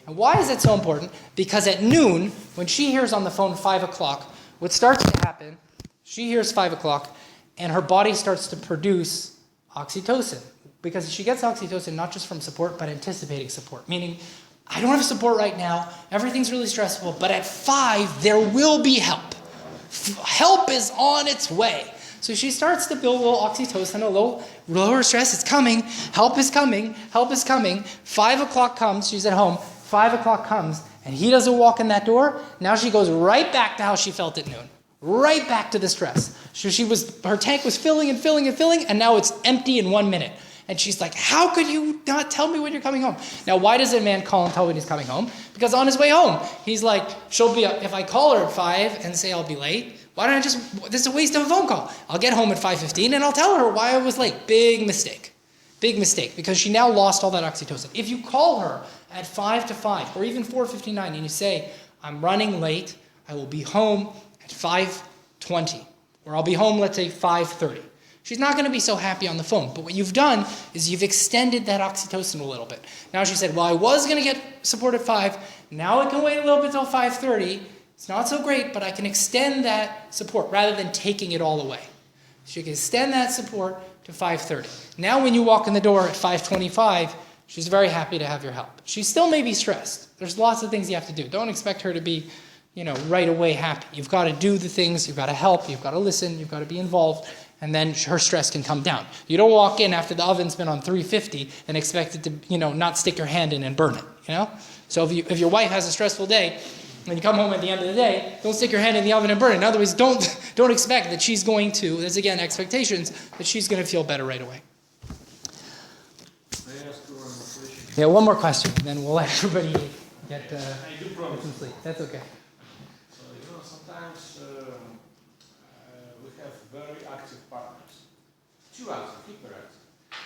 And why is it so important? Because at noon, when she hears on the phone 5 o'clock, what starts to happen, she hears 5 o'clock, and her body starts to produce oxytocin. Because she gets oxytocin not just from support, but anticipating support. Meaning, I don't have support right now, everything's really stressful, but at 5, there will be help. Help is on its way. So she starts to build a little oxytocin, a little lower stress. It's coming. Help is coming. Help is coming. 5 o'clock comes. She's at home. 5 o'clock comes, and he doesn't walk in that door. Now she goes right back to how she felt at noon. Right back to the stress. So her tank was filling and filling and filling, and now it's empty in 1 minute. And she's like, how could you not tell me when you're coming home? Now, why does a man call and tell when he's coming home? Because on his way home, he's like, if I call her at 5 and say I'll be late, why don't this is a waste of a phone call. I'll get home at 5:15 and I'll tell her why I was late. Big mistake. Big mistake, because she now lost all that oxytocin. If you call her at 5 to 5 or even 4:59 and you say, I'm running late, I will be home at 5:20, or I'll be home, let's say 5:30. She's not going to be so happy on the phone. But what you've done is you've extended that oxytocin a little bit. Now she said, well, I was going to get support at 5. Now I can wait a little bit till 5:30. It's not so great, but I can extend that support rather than taking it all away. So you can extend that support to 5:30. Now when you walk in the door at 5:25, she's very happy to have your help. She still may be stressed. There's lots of things you have to do. Don't expect her to be, right away happy. You've got to do the things, you've got to help, you've got to listen, you've got to be involved, and then her stress can come down. You don't walk in after the oven's been on 350 and expect it to, not stick your hand in and burn it, So if your wife has a stressful day, When you come home at the end of the day, don't stick your hand in the oven and burn it. In other words, don't expect that she's going to, there's again expectations, that she's going to feel better right away. May I ask you one more question? Yeah, one more question, then we'll let everybody get I do promise. some sleep. That's okay. So, sometimes we have very active partners. Too active, hyperactive.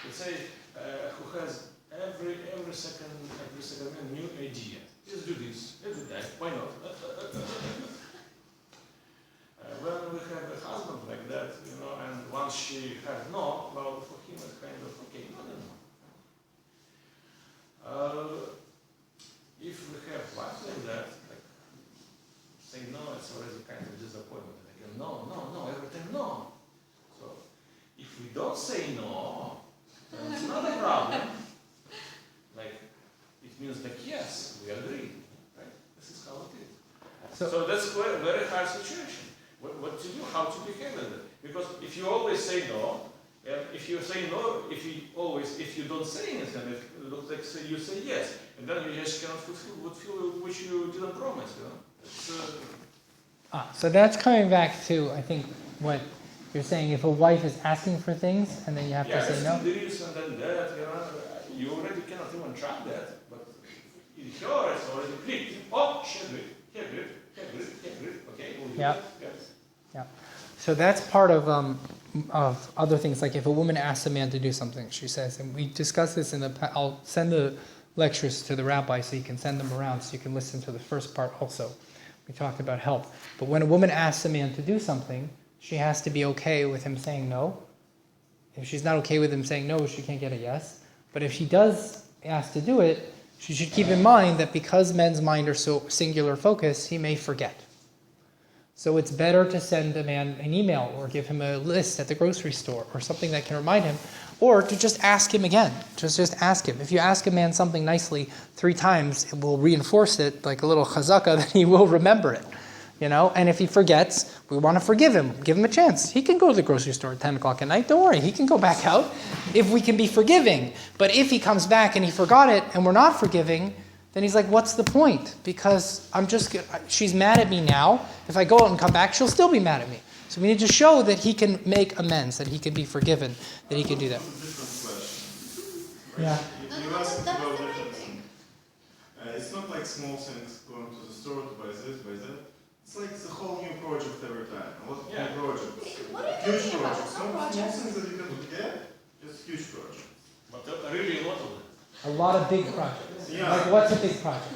Let's say who has every second a new idea. Let's do this, let's do that, why not? When we have a husband like that, and once she has no, well, for him it's kind of okay, no. If we have wives like that, like saying no, it's already kind of disappointment. Like, no, everything no. So if we don't say no, then it's not a problem. Like it means like yes, we agree, right? This is how it is. So that's a very hard situation. What to do? How to behave with it? Because if you always say no, and if you say no, if you don't say anything, it looks like you say yes, and then you just cannot fulfill which you didn't promise. So that's coming back to, I think, what you're saying. If a wife is asking for things and then you have to say no. This and then that, you already cannot even try that, but in her it's already clicked. Oh, she agreed, okay, we'll do Yeah. that. Yes. Yeah. So that's part of other things. Like if a woman asks a man to do something, she says, and we discussed this in the past. I'll send the lectures to the rabbi so you can send them around so you can listen to the first part also. We talked about help. But when a woman asks a man to do something, she has to be okay with him saying no. If she's not okay with him saying no, she can't get a yes. But if she does ask to do it, she should keep in mind that because men's mind are so singular focused, he may forget. So it's better to send a man an email or give him a list at the grocery store or something that can remind him, or to just ask him again. Just ask him. If you ask a man something nicely 3 times, it will reinforce it like a little chazaka that he will remember it. And if he forgets, we want to forgive him. Give him a chance. He can go to the grocery store at 10 o'clock at night. Don't worry. He can go back out if we can be forgiving. But if he comes back and he forgot it and we're not forgiving, then he's like, what's the point? Because she's mad at me now. If I go out and come back, she'll still be mad at me. So we need to show that he can make amends, that he can be forgiven, that he can do that. Different question. Yeah. You asked about different things. It's not like small things going to the store to buy this, buy that. It's like it's a whole new project every time. A lot of new projects. What are you Huge talking about? projects. It's not Not small projects. things that you can get, just huge projects. But really a lot of it. A lot of big projects. Yeah. Like what's a big project?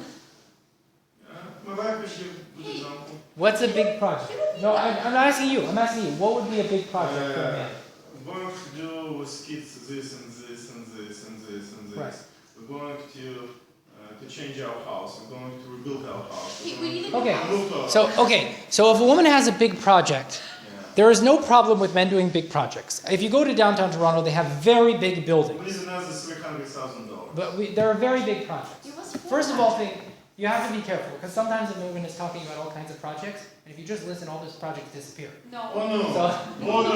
My wife will give good example. What's a big project? No, I'm asking you. What would be a big project for a man? We're going to do with kids this and this and this and this and this. Right. We're going to change our house. We're going to rebuild our house. We need a Okay. Move our So if a woman has a big project, Yeah. there is no problem with men doing big projects. If you go to downtown Toronto, they have very big We buildings. need another $300,000. But there are very big projects. It was First of all, you have to be careful, because sometimes a woman is talking about all kinds of projects, and if you just listen, all those projects disappear. No. Oh no. So, No, no.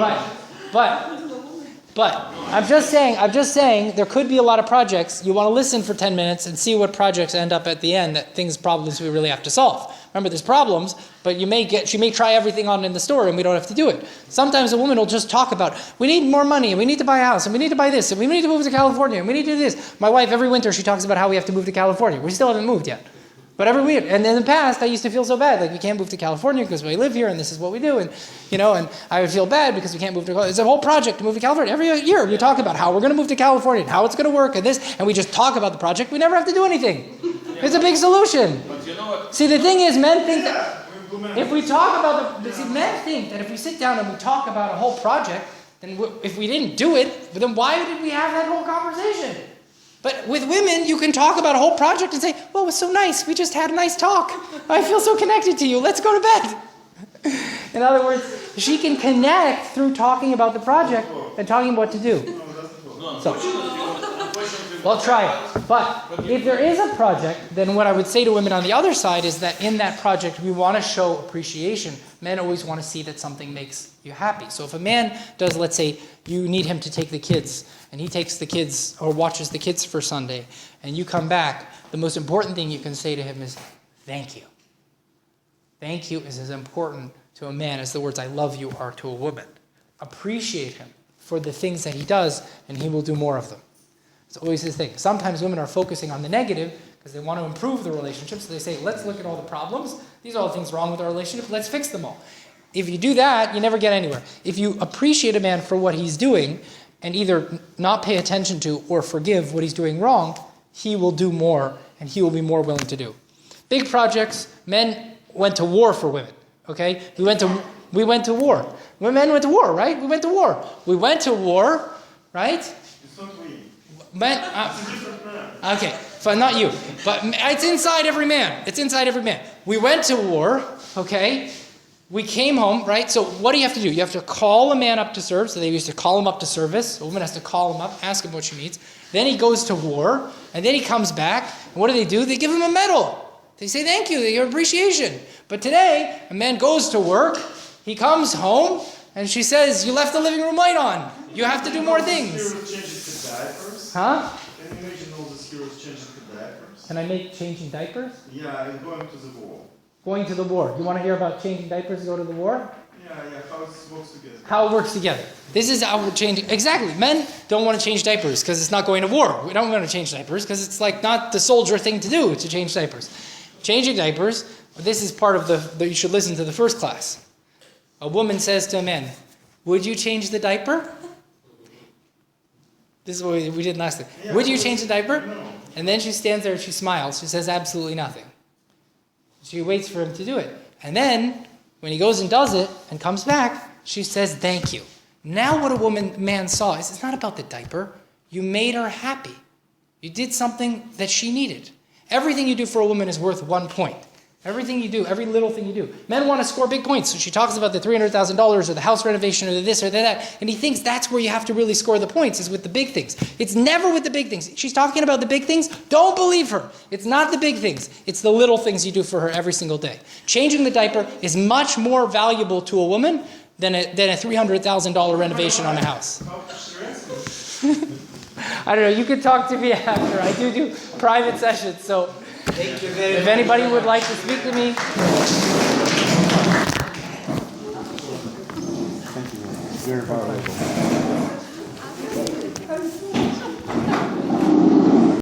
but I'm just saying there could be a lot of projects. You want to listen for 10 minutes and see what projects end up at the end, problems we really have to solve. Remember, there's problems, but she may try everything on in the store and we don't have to do it. Sometimes a woman will just talk about, we need more money, and we need to buy a house, and we need to buy this, and we need to move to California, and we need to do this. My wife, every winter, she talks about how we have to move to California. We still haven't moved yet. But every week, and in the past, I used to feel so bad, like we can't move to California because we live here and this is what we do, and and I would feel bad because we can't move to California. It's a whole project to move to California. Every year we talk about how we're going to move to California and how it's going to work and this, and we just talk about the project. We never have to do anything. It's a big solution. But you know what? See, the thing is, men think that Yeah, we implement if we talk about men think that if we sit down and we talk about a whole project, then if we didn't do it, then why did we have that whole conversation? But with women, you can talk about a whole project and say, well, it was so nice. We just had a nice talk. I feel so connected to you. Let's go to bed. In other words, she can connect through talking about the project and talking what to do. No, So- unfortunately, Well, try it. But if there is a project, then what I would say to women on the other side is that in that project, we want to show appreciation. Men always want to see that something makes you happy. So if a man does, let's say, you need him to take the kids, and he takes the kids or watches the kids for Sunday, and you come back, the most important thing you can say to him is, thank you. Thank you is as important to a man as the words I love you are to a woman. Appreciate him for the things that he does, and he will do more of them. It's always his thing. Sometimes women are focusing on the negative because they want to improve the relationship. So they say, let's look at all the problems. These are all the things wrong with our relationship. Let's fix them all. If you do that, you never get anywhere. If you appreciate a man for what he's doing and either not pay attention to or forgive what he's doing wrong, he will do more and he will be more willing to do. Big projects, men went to war for women. Okay? We went to war. Men went to war, right? We went to war. We went to war, right? It's not we. Men, It's a different man. okay, but not you. But it's inside every man. It's inside every man. We went to war, okay? We came home, right? So what do you have to do? You have to call a man up to serve. So they used to call him up to service. A woman has to call him up, ask him what she needs. Then he goes to war, and then he comes back. And what do? They give him a medal. They say thank you, your appreciation. But today, a man goes to work, he comes home, and she says, you left the living room light on. You have to do more things. Heroes changing to diapers? Huh? Can you imagine all these heroes changing to diapers? Can I make changing diapers? Yeah, and going to the war. Going to the war. You want to hear about changing diapers to go to the war? Yeah, how it works together. How it works together. This is how we're changing. Exactly. Men don't want to change diapers because it's not going to war. We don't want to change diapers because it's like not the soldier thing to do to change diapers. Changing diapers, this is part of you should listen to the first class. A woman says to a man, would you change the diaper? This is what we did last time. Yeah, Would you change the diaper? No. And then she stands there and she smiles. She says absolutely nothing. She waits for him to do it. And then, when he goes and does it and comes back, she says thank you. Now what a man saw is it's not about the diaper. You made her happy. You did something that she needed. Everything you do for a woman is worth 1 point. Everything you do, every little thing you do. Men want to score big points. So she talks about the $300,000 or the house renovation or the this or that. And he thinks that's where you have to really score the points, is with the big things. It's never with the big things. She's talking about the big things. Don't believe her. It's not the big things. It's the little things you do for her every single day. Changing the diaper is much more valuable to a woman than a $300,000 renovation on a house. I don't know. You could talk to me after. I do private sessions. So if anybody would like to speak to me. Thank you. Very powerful.